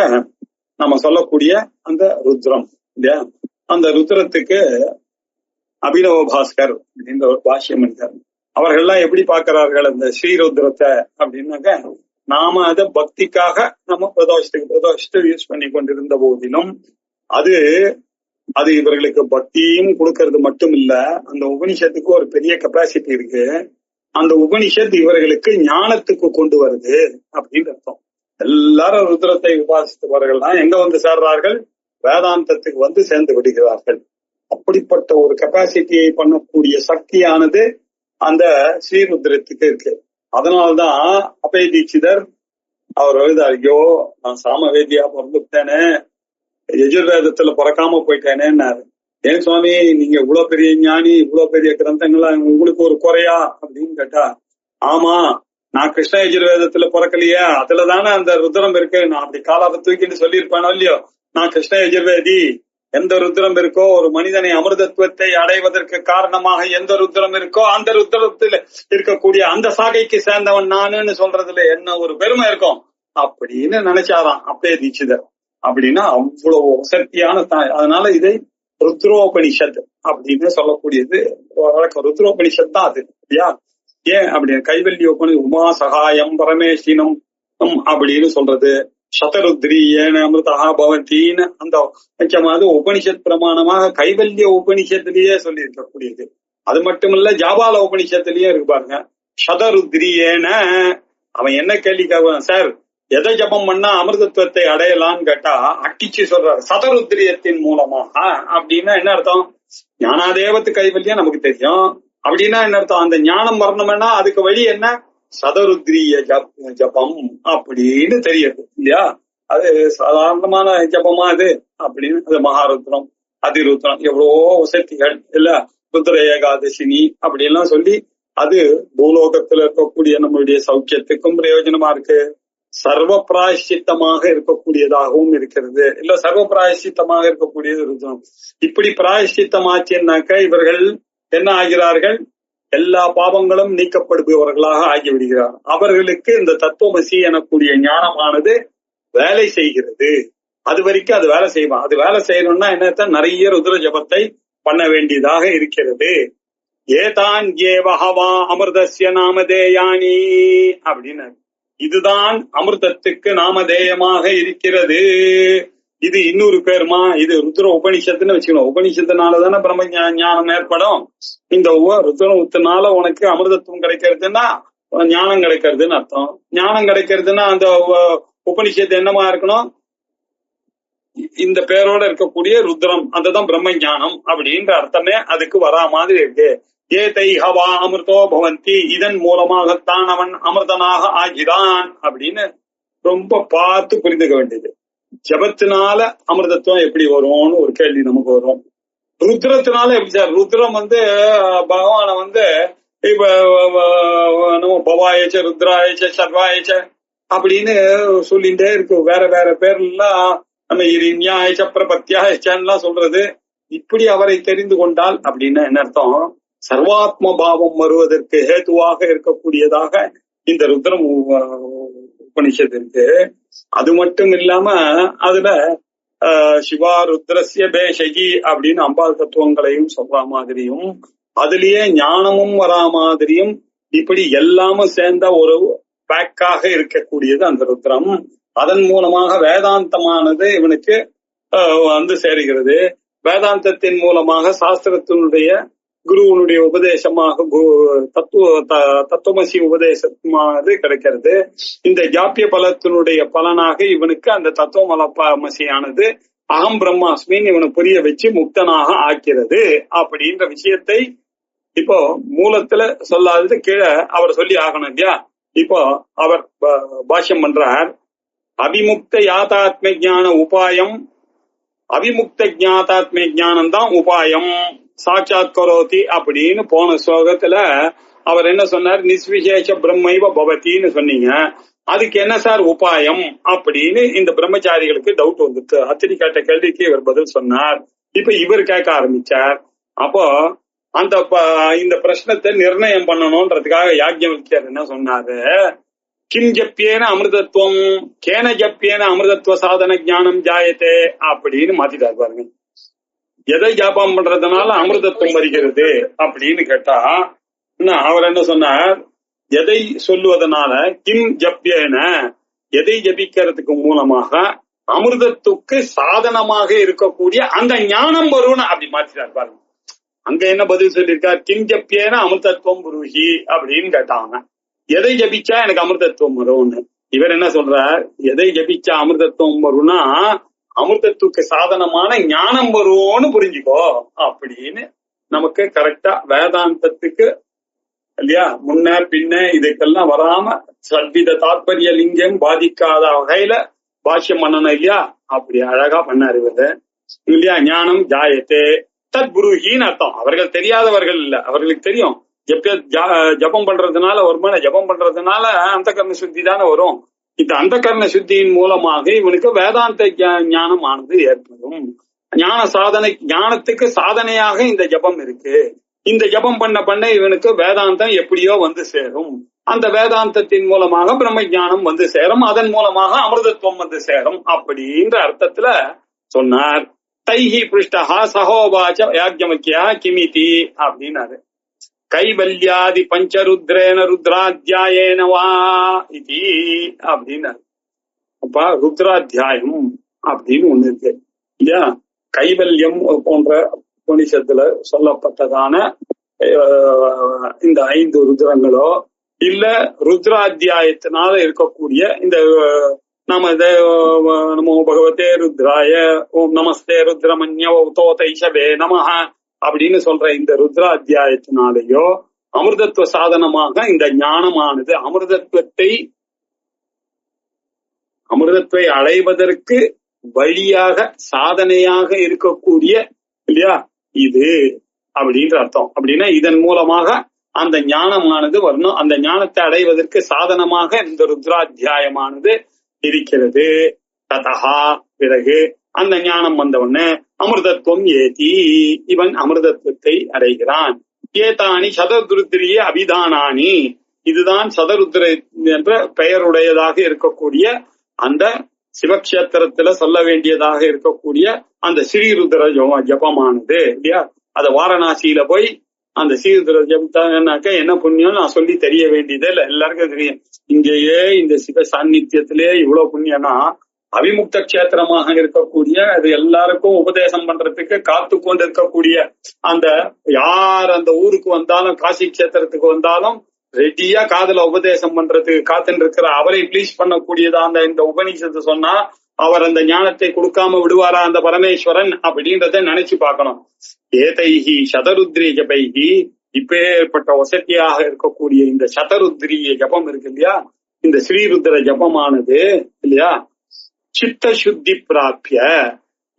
நம்ம சொல்லக்கூடிய அந்த ருத்ரம் இல்லையா, அந்த ருத்ரத்துக்கு அபினவ பாஸ்கர் அப்படின்ற ஒரு பாஷ்யம் இருக்காரு. அவர்கள்லாம் எப்படி பார்க்கிறார்கள் அந்த ஸ்ரீருத்ரத்தை அப்படின்னாக்க, நாம அதை பக்திக்காக நம்ம பிரதோஷத்துக்கு யூஸ் பண்ணி கொண்டிருந்த போதிலும் அது இவர்களுக்கு பக்தியும் கொடுக்கறது மட்டும் இல்ல, அந்த உபனிஷத்துக்கு ஒரு பெரிய கெப்பாசிட்டி இருக்கு. அந்த உபனிஷத் இவர்களுக்கு ஞானத்துக்கு கொண்டு வருது அப்படின்னு அர்த்தம். எல்லாரும் ருத்ரத்தை உபாசித்தவர்கள்லாம் எங்க வந்து சேர்றார்கள்? வேதாந்தத்துக்கு வந்து சேர்ந்து விடுகிறார்கள். அப்படிப்பட்ட ஒரு கெப்பாசிட்டியை பண்ணக்கூடிய சக்தியானது அந்த ஸ்ரீருத்ரத்துக்கு இருக்கு. அதனால்தான் அப்பய தீட்சிதர் அவர் எழுதார், ஐயோ நான் சாமவேதியா பிறந்துட்டேனே, யஜுர்வேதத்துல பிறக்காம போயிட்டேனேன்னாரு. ஏன் சுவாமி நீங்க இவ்வளவு பெரிய ஞானி, இவ்வளவு பெரிய கிரந்தங்கள்லாம் உங்களுக்கு ஒரு குறையா அப்படின்னு கேட்டா, ஆமா நான் கிருஷ்ண யஜுர்வேதத்துல பிறக்கலையா, அதுலதானே அந்த ருத்ரம் இருக்கு. நான் அப்படி காலாவை தூக்கிட்டு சொல்லியிருப்பேனோ இல்லையோ, நான் கிருஷ்ண யஜுர்வேதி. எந்த ருத்ரம் இருக்கோ, ஒரு மனிதனை அமிர்தத்துவத்தை அடைவதற்கு காரணமாக எந்த ருத்ரம் இருக்கோ அந்த ருத்ரத்துல இருக்கக்கூடிய அந்த சாகைக்கு சேர்ந்தவன் நானுன்னு சொல்றதுல என்ன ஒரு பெருமை இருக்கும் அப்படின்னு நினைச்சாராம் அப்பய தீட்சிதர். அப்படின்னா அவ்வளவு சக்தியான அதனால இதை ருத்ரோபனிஷத் அப்படின்னு சொல்லக்கூடியது. ருத்ரோபனிஷத் தான் அது இல்லையா. ஏன் அப்படின்னு கைவல்யோபனி உமா சகாயம் பரமேஸ்வரம் அப்படின்னு சொல்றது, சதருத்ரி ஏன அமிர்தா பவந்தின்னு அந்த பஞ்சமாவது உபனிஷத் பிரமாணமாக கைவல்ய உபனிஷத்துலயே சொல்லி இருக்கக்கூடியது. அது மட்டுமல்ல ஜாபால உபனிஷத்துலயே இருக்கு பாருங்க. சதருத்ரி ஏன அவன் என்ன கேள்வி கேட்பான், சார் எதை ஜபம் பண்ணா அமிர்தத்துவத்தை அடையலான்னு கேட்டா அட்டிச்சு சொல்றாரு சதருத்ரியத்தின் மூலமாக. அப்படின்னா என்ன அர்த்தம்? ஞானாதேவத்து கைவல்யம் நமக்கு தெரியும். அப்படின்னா என்ன அர்த்தம்? அந்த ஞானம் வரணும்னா அதுக்கு வழி என்ன? சதருத்ரிய ஜபம் அப்படின்னு தெரியுது இல்லையா. அது சாதாரணமான ஜபமா அது அப்படின்னு. அது மகாருத்ரம், அதிருத்ரம், எவ்வளவோ சக்திகள் இல்ல, ருத்ர ஏகாதசினி அப்படி எல்லாம் சொல்லி அது பூலோகத்துல இருக்கக்கூடிய நம்மளுடைய சௌக்கியத்துக்கும் பிரயோஜனமா இருக்கு. சர்வ பிராயஷ்சித்தமாக இருக்கக்கூடியதாகவும் இருக்கிறது இல்ல, சர்வ பிராயஷ்சித்தமாக இருக்கக்கூடியது ருத்ரம். இப்படி பிராயஷ்சித்தமாச்சுன்னாக்க இவர்கள் என்ன ஆகிறார்கள்? எல்லா பாவங்களும் நீக்கப்படுபவர்களாக ஆகிவிடுகிறார். அவர்களுக்கு இந்த தத்துவமசி எனக்கூடிய ஞானமானது வேலை செய்கிறது. அது வரைக்கும் அது வேலை செய்வான். அது வேலை செய்யணும்னா என்ன? நிறைய ருத்ர ஜபத்தை பண்ண வேண்டியதாக இருக்கிறது. ஏதான் ஏவஹவா அமிர்தஸ்ய நாமதேயானி அப்படின்னு, இதுதான் அமிர்தத்துக்கு நாமதேயமாக இருக்கிறது. இது இன்னொரு பேருமா? இது ருத்ர உபனிஷத்துன்னு வச்சுக்கணும். உபனிஷத்துனாலதானே பிரம்ம ஞானம் ஏற்படும். இந்த ருத்ரத்தினால உனக்கு அமிர்தத்துவம் கிடைக்கிறதுன்னா ஞானம் கிடைக்கிறதுன்னு அர்த்தம். ஞானம் கிடைக்கிறதுன்னா அந்த உபனிஷத்து என்னமா இருக்கணும்? இந்த பேரோட இருக்கக்கூடிய ருத்ரம், அதுதான் பிரம்ம ஞானம் அப்படின்ற அர்த்தமே அதுக்கு வரா மாதிரி இருக்கு. ஏதை ஹவா அமிர்தோ பவந்தி, இதன் மூலமாகத்தான் அவன் அமிர்தனாக ஆகிறான் அப்படின்னு ரொம்ப பார்த்து புரிந்துக்க வேண்டியது. ஜபத்தினால அமிர்தத்துவம் எப்படி வரும்னு ஒரு கேள்வி நமக்கு வரும். ருத்ரத்தினால எப்படி சார்? ருத்ரம் பகவான இப்ப நம்ம பவாயச்ச ருத்ராயச்ச சர்வாயச்ச அப்படின்னு சொல்லிட்டே இருக்கு. வேற வேற பேர்லாம் நம்ம இரிஞாயச்ச பிரபத்தியாயச்சன்லாம் சொல்றது. இப்படி அவரை தெரிந்து கொண்டால் அப்படின்னா என்ன அர்த்தம்? சர்வாத்ம பாவம் வருவதற்கு ஹேதுவாக இருக்கக்கூடியதாக இந்த ருத்ரம் உபனிஷத்து இருக்கு. அது மட்டும் இல்லாம அதுல சிவா ருத்ரஸ்ய பேஷகி அப்படின்னு அம்பாள் தத்துவங்களையும் சொல்ற மாதிரியும், அதுலயே ஞானமும் வரா மாதிரியும், இப்படி எல்லாமும் சேர்ந்த ஒரு பேக்காக இருக்கக்கூடியது அந்த ருத்ரம். அதன் மூலமாக வேதாந்தமானது இவனுக்கு சேருகிறது. வேதாந்தத்தின் மூலமாக சாஸ்திரத்தினுடைய குருவனுடைய உபதேசமாக தத்துவமசி உபதேசமானது கிடைக்கிறது. இந்த ஜாப்பிய பலத்தினுடைய பலனாக இவனுக்கு அந்த தத்துவமசியானது அகம் பிரம்மாஸ்மின்னு இவனை புரிய வச்சு முக்தனாக ஆக்கிறது அப்படின்ற விஷயத்தை இப்போ மூலத்துல சொல்லாதது கீழே அவர் சொல்லி ஆகணும் இல்லையா. இப்போ அவர் பாஷ்யம் பண்றார், அபிமுக்த யாதாத்ம ஜான உபாயம், அபிமுக்த ஜாதாத்ம ஜானம் தான் உபாயம், சாட்சாத் கரோதி அப்படின்னு போன ஸ்லோகத்துல அவர் என்ன சொன்னார்? நிஸ்விசேஷ பிரம்மைவ பவத்தின்னு சொன்னீங்க. அதுக்கு என்ன சார் உபாயம் அப்படின்னு இந்த பிரம்மச்சாரிகளுக்கு டவுட் வந்துட்டு அத்திரி கேட்ட கேள்விக்கு இவர் பதில் சொன்னார். இப்ப இவர் கேட்க ஆரம்பிச்சார். அப்போ அந்த இந்த பிரச்சனத்தை நிர்ணயம் பண்ணணும்ன்றதுக்காக யாக்ஞவல்கியர் என்ன சொன்னாரு, கிம் ஜப்பியேன அமிர்தத்துவம் கேன ஜப்பியேன அமிர்தத்துவ சாதன ஞானம் ஜாயத்தே அப்படின்னு மாத்திட்டாரு பாருங்க. எதை ஜாபம் பண்றதுனால அமிர்தத்துவம் வருகிறது அப்படின்னு கேட்டா அவர் என்ன சொன்னார், எதை சொல்லுவதனால கிம் ஜப்பியேன எதை ஜபிக்கிறதுக்கு மூலமாக அமிர்தத்துக்கு சாதனமாக இருக்கக்கூடிய அந்த ஞானம் வரும்னு அப்படி மாத்திட்டார் பாருங்க. அங்க என்ன பதில் சொல்லியிருக்கார், கிம் ஜப்பியேன அமிர்தத்துவம் புருஹி அப்படின்னு கேட்டாங்க. எதை ஜபிச்சா எனக்கு அமிர்தத்துவம் வரும்னு. இவர் என்ன சொல்றார், எதை ஜபிச்சா அமிர்தத்துவம் வரும்னா அமிர்தத்துக்கு சாதனமான ஞானம் வரும்னு புரிஞ்சுக்கோ அப்படின்னு நமக்கு கரெக்டா வேதாந்தத்துக்கு இல்லையா முன்ன பின்ன இதுக்கெல்லாம் வராம சத்வித தாத்பரிய லிங்கம் பாதிக்காத வகையில பாஷ்யம் பண்ணணும் இல்லையா. அப்படி அழகா பண்ணாரு இவரு இல்லையா. ஞானம் ஜாயத்தே தத் புருஹின்னு அர்த்தம். அவர்கள் தெரியாதவர்கள் இல்ல, அவர்களுக்கு தெரியும். ஜபம் பண்றதுனால வருமான ஜபம் பண்றதுனால அந்த கர்ண சுத்தி தானே வரும். இந்த அந்த கர்ண சுத்தியின் மூலமாக இவனுக்கு வேதாந்த ஞானம் ஆனது ஏற்படும். ஞான சாதனை ஞானத்துக்கு சாதனையாக இந்த ஜபம் இருக்கு. இந்த ஜபம் பண்ண இவனுக்கு வேதாந்தம் எப்படியோ வந்து சேரும். அந்த வேதாந்தத்தின் மூலமாக பிரம்ம ஞானம் வந்து சேரும். அதன் மூலமாக அமிர்தத்துவம் வந்து சேரும் அப்படின்ற அர்த்தத்துல சொன்னார். தைஹி பிருஷ்டஹா சகோவாச்ச யாக்ஞவல்க்யா கிமிதி அப்படின்னாரு. கைவல்யாதி பஞ்சருத்ரேன ருத்ராத்தியாயேனவா இது அப்படின்னாரு. அப்ப ருத்ராத்தியாயம் அப்படின்னு ஒண்ணு இருக்கு இல்லையா. கைவல்யம் போன்ற உபனிஷத்துல சொல்லப்பட்டதான இந்த 5 ருத்ரங்களோ இல்ல ருத்ராத்தியாயத்தினால இருக்கக்கூடிய இந்த நாம நமோ பகவதே ருத்ராய ஓம் நமஸ்தே ருத்ரமன்ய தோதைஷவே நமஹ அப்படின்னு சொல்ற இந்த ருத்ராத்தியாயத்தினாலேயோ அமிர்தத்துவ சாதனமாக இந்த ஞானமானது அமிர்தத்துவை அடைவதற்கு வழியாக சாதனையாக இருக்கக்கூடிய இல்லையா இது அப்படின்ற அர்த்தம். அப்படின்னா இதன் மூலமாக அந்த ஞானமானது வரணும். அந்த ஞானத்தை அடைவதற்கு சாதனமாக இந்த ருத்ராத்தியாயமானது இருக்கிறது. ததஹா பிறகு அந்த ஞானம் வந்தவொடனே அமிர்தத்துவம் ஏதி இவன் அமிர்தத்துவத்தை அடைகிறான். ஏதானி சதருத்ரிய அபிதானானி இதுதான் சதருத்ர என்ற பெயருடையதாக இருக்கக்கூடிய அந்த சிவக்ஷேத்திரத்துல சொல்ல வேண்டியதாக இருக்கக்கூடிய அந்த ஸ்ரீருத்ர ஜபமானது இல்லையா. அத வாரணாசியில போய் அந்த ஸ்ரீருத்ர ஜபத்தாக்க என்ன புண்ணியம் நான் சொல்லி தெரிய வேண்டியதே இல்ல, எல்லாருக்கும் தெரியும். இங்கேயே இந்த சிவ சாநித்தியத்திலே இவ்வளவு புண்ணியம்னா அவிமுக்த கஷேத்திரமாக இருக்கக்கூடிய அது எல்லாருக்கும் உபதேசம் பண்றதுக்கு காத்து கொண்டு இருக்கக்கூடிய அந்த யார் அந்த ஊருக்கு வந்தாலும் காசி கஷேத்திரத்துக்கு வந்தாலும் ரெடியா காதுல உபதேசம் பண்றதுக்கு காத்துன்னு இருக்கிற அவரை ப்ளீஸ் பண்ணக்கூடியதா அந்த இந்த உபநிஷத்து சொன்னா அவர் அந்த ஞானத்தை கொடுக்காம விடுவாரா அந்த பரமேஸ்வரன் அப்படின்றத நினைச்சு பார்க்கணும். ஏதைஹி சதருத்ரிய ஜபைஹி இப்பேற்பட்ட வசதியாக இருக்கக்கூடிய இந்த சதருத்ரிய ஜபம் இருக்கு இல்லையா. இந்த ஸ்ரீருத்ர ஜபமானது இல்லையா சித்த சுத்தி பிராபிய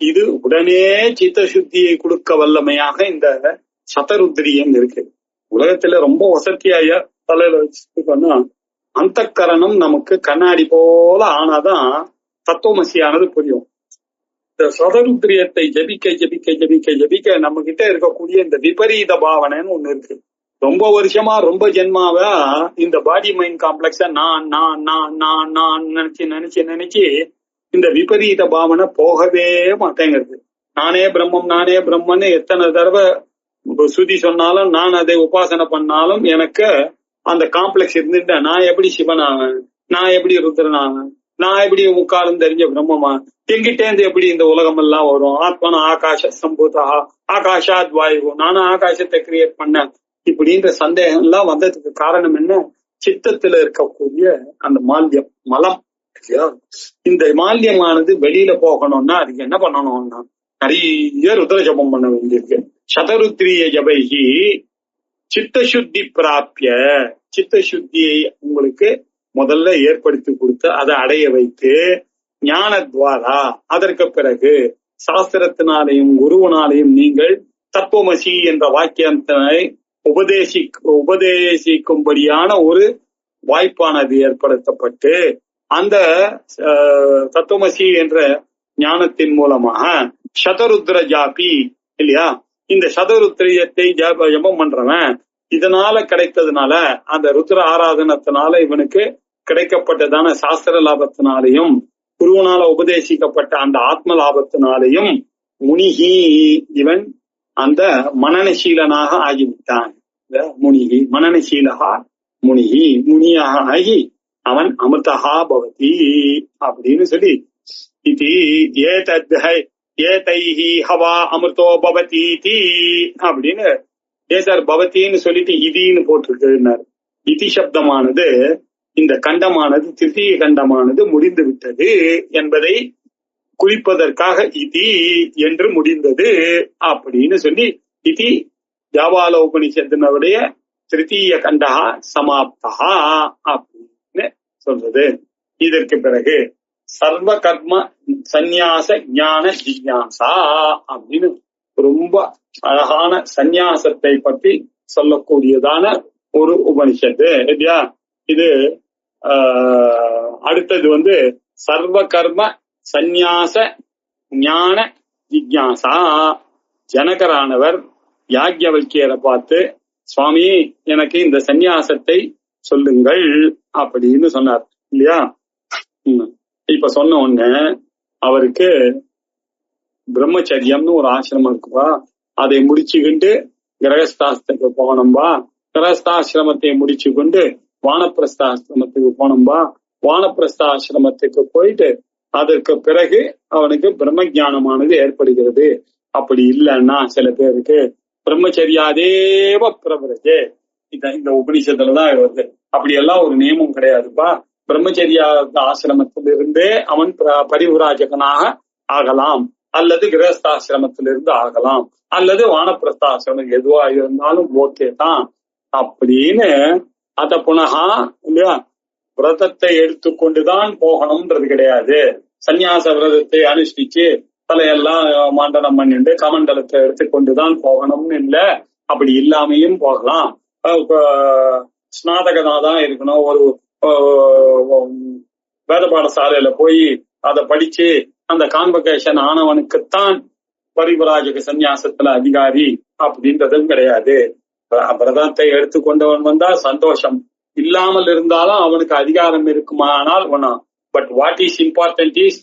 இது உடனே சித்த சுத்தியை கொடுக்க வல்லமையாக இந்த சதருத்ரியம் இருக்கு. உலகத்துல ரொம்ப வசதியாய தலையில வச்சுக்கோன்னா அந்த கரணம் நமக்கு கண்ணாடி போல ஆனாதான் தத்துவமசியானது புரியும். இந்த சதருத்ரியத்தை ஜபிக்க ஜபிக்க ஜபிக்க ஜபிக்க நம்ம கிட்ட இருக்கக்கூடிய இந்த விபரீத பாவனைன்னு ஒண்ணு இருக்கு. ரொம்ப வருஷமா ரொம்ப ஜென்மாவா இந்த பாடி மைண்ட் காம்ப்ளெக்ஸ நான் நான் நான் நான் நான் நினைச்சு நினைச்சு நினைச்சு இந்த விபரீத பாவனை போகவே மாட்டேங்கிறது. நானே பிரம்மம் நானே பிரம்மன்னு எத்தனை தடவை சுதி சொன்னாலும் நான் அதை உபாசனை பண்ணாலும் எனக்கு அந்த காம்ப்ளெக்ஸ் இருந்துட்டு நான் எப்படி சிவனாவேன், நான் எப்படி ருத்ரனாவேன், நான் எப்படி முக்காலும் தெரிஞ்ச பிரம்மமா, எங்கிட்டேந்து எப்படி இந்த உலகம் எல்லாம் வரும், ஆத்மனா ஆகாஷ சம்பூதா ஆகாஷாத் வாயு நானும் ஆகாசத்தை கிரியேட் பண்ண இப்படின்ற சந்தேகம் எல்லாம் வந்ததுக்கு காரணம் என்ன, சித்தத்துல இருக்கக்கூடிய அந்த மால்யம் மலம் இல்லையா. இந்த மால்யமானது வெளியில போகணும்னா அதுக்கு என்ன பண்ணணும்னா நிறைய ருத்ர ஜபம் பண்ண வேண்டியிருக்கு. சதருத்ரிய ஜபைகி சித்த சுத்தி பிராபிய சித்த சுத்தியை உங்களுக்கு முதல்ல ஏற்படுத்தி கொடுத்து அதை அடைய வைத்து ஞானத்வாரா அதற்கு பிறகு சாஸ்திரத்தினாலையும் குருவனாலையும் நீங்கள் தத்துவமசி என்ற வாக்கியத்தை உபதேசிக்கும்படியான ஒரு வாய்ப்பானது ஏற்படுத்தப்பட்டு அந்த தத்துவமசி என்ற ஞானத்தின் மூலமாக சதருத்ர ஜாபி இல்லையா, இந்த சதருத்ரியத்தை ஜபம் பண்றவன் இதனால கிடைத்ததுனால அந்த ருத்ர ஆராதனத்தினால இவனுக்கு கிடைக்கப்பட்டதான சாஸ்திர லாபத்தினாலையும் குருவனால உபதேசிக்கப்பட்ட அந்த ஆத்ம லாபத்தினாலையும் முனிகி இவன் அந்த மனநசீலனாக ஆகிவிட்டான். முனிகி மனநசீலகா முனிகி முனியாக ஆகி அவன் அமிர்தஹா பவதி அப்படின்னு சொல்லி இது ஏதைஹி ஹவா அமிர்தோ பவதி அப்படின்னு சார் பவத்தின்னு சொல்லிட்டு இதின்னு போட்டிருக்கிறார். இதி சப்தமானது இந்த கண்டமானது திருத்தீய கண்டமானது முடிந்து விட்டது என்பதை குறிப்பதற்காக இதி என்று முடிந்தது அப்படின்னு சொல்லி இதி ஜாபால உபனிஷத்தினுடைய திருத்தீய கண்டா சமாப்தா அப்படின்னு சொல்றது. இதற்கு பிறகு சர்வ கர்ம சந்நியாச ஞான ஜிக்ஞாசா அப்படின்னு ரொம்ப அழகான சந்நியாசத்தை பற்றி சொல்லக்கூடியதான ஒரு உபனிஷத்து இல்லையா. இது அடுத்தது சர்வ கர்ம சந்நியாச ஞான ஜிக்ஞாசா. ஜனகரானவர் யாக்ஞவல்கியரை பார்த்து சுவாமி எனக்கு இந்த சந்நியாசத்தை சொல்லுங்கள் அப்படின்னு சொன்னார் இல்லையா. இப்ப சொன்ன உடனே அவருக்கு பிரம்மச்சரியம்னு ஒரு ஆசிரமம் இருக்குப்பா, அதை முடிச்சுக்கிண்டு கிரகஸ்தாசிரமத்துக்கு போகணும்பா, கிரகஸ்தாசிரமத்தை முடிச்சு கொண்டு வானப்பிரஸ்தாசிரமத்துக்கு போனோம்பா, வானப்பிரஸ்தாசிரமத்துக்கு போயிட்டு அதற்கு பிறகு அவனுக்கு பிரம்ம ஞானமானது ஏற்படுகிறது. அப்படி இல்லைன்னா சில பேருக்கு பிரம்மச்சரியாதேவ பிரபரஜே இந்த உபனிஷத்துலதான் வருது. அப்படி எல்லாம் ஒரு நியமம் கிடையாதுப்பா. பிரம்மச்சரியா ஆசிரமத்திலிருந்தே அவன் பரிவிராஜகனாக ஆகலாம், அல்லது கிரகஸ்தாசிரமத்திலிருந்து ஆகலாம், அல்லது வானப்பிரஸ்தாசிரமம் எதுவா இருந்தாலும் ஓகே தான் அப்படின்னு அத புனகா இல்லையா விரதத்தை எடுத்துக்கொண்டுதான் போகணும்ன்றது கிடையாது. சந்நியாச விரதத்தை அனுஷ்டிச்சு தலையெல்லாம் மண்டனம் பண்ணிட்டு கமண்டலத்தை எடுத்துக்கொண்டுதான் போகணும்னு இல்ல, அப்படி இல்லாமையும் போகலாம். ஸ்நாதகனாதான் இருக்கணும், ஒரு வேத பாடசாலையில போய் அதை படிச்சு அந்த கான்வகேஷன் ஆனவனுக்குத்தான் பரிவராஜக சந்நியாசத்துல அதிகாரி அப்படின்றதும் கிடையாது. விரதத்தை எடுத்துக்கொண்டவன் வந்தா சந்தோஷம், இல்லாமல் இருந்தாலும் அவனுக்கு அதிகாரம் இருக்குமானால் ஒன்னும். But what is important is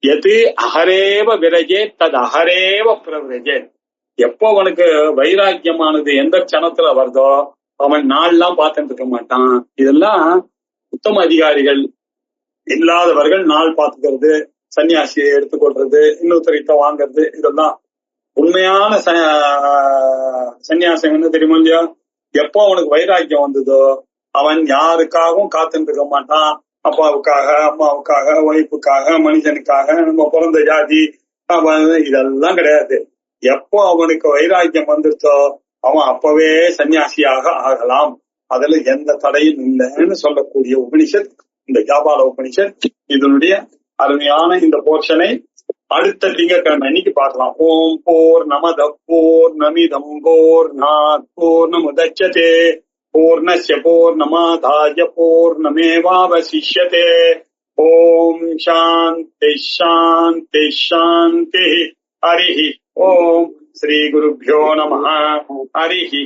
எது அகரேவ விரஜே தது அகரேவ பிரவிரஜே. எப்போ அவனுக்கு வைராக்கியமானது எந்த க்ஷணத்துல வருதோ அவன் நாள்லாம் பார்த்துட்டு இருக்க மாட்டான். இதெல்லாம் உத்தம அதிகாரிகள் இல்லாதவர்கள் நாள் பார்த்துக்கிறது, சன்னியாசியை எடுத்துக்கொள்றது, இன்னொருத்தரிட்ட வாங்கிறது, இதெல்லாம் உண்மையான சன்னியாசம் என்ன தெரியுமா இல்லையா. எப்போ அவனுக்கு வைராக்கியம் வந்ததோ அவன் யாருக்காகவும் காத்துட்டு இருக்க மாட்டான். அப்பாவுக்காக, அம்மாவுக்காக, ஒய்ஃபுக்காக, மனுஷனுக்காக, நம்ம பிறந்த ஜாதி இதெல்லாம் கிடையாது. எப்போ அவனுக்கு வைராக்கியம் வந்துட்டோ அவன் அப்பவே சன்னியாசியாக ஆகலாம். அதுல எந்த தடையும் இல்லைன்னு சொல்லக்கூடிய உபனிஷத் இந்த ஜாபால உபனிஷத். இதனுடைய அருமையான இந்த போர்ஷனை அடுத்த திங்கட்கிழமை அன்னைக்கு பார்க்கலாம். ஓம் போர் நமத போர் நமிதம் போர் நாத் போர் நமுதச்சதே பூர்ணஸ்ய பூர்ணமாதாய பூர்ணமேவாவசிஷ்யதே. ஓம் சாந்தி சாந்தி சாந்தி. ஹரிஹி ஓம். ஸ்ரீ குருभ्यो நமः. ஹரிஹி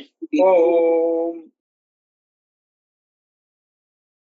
ஓம்.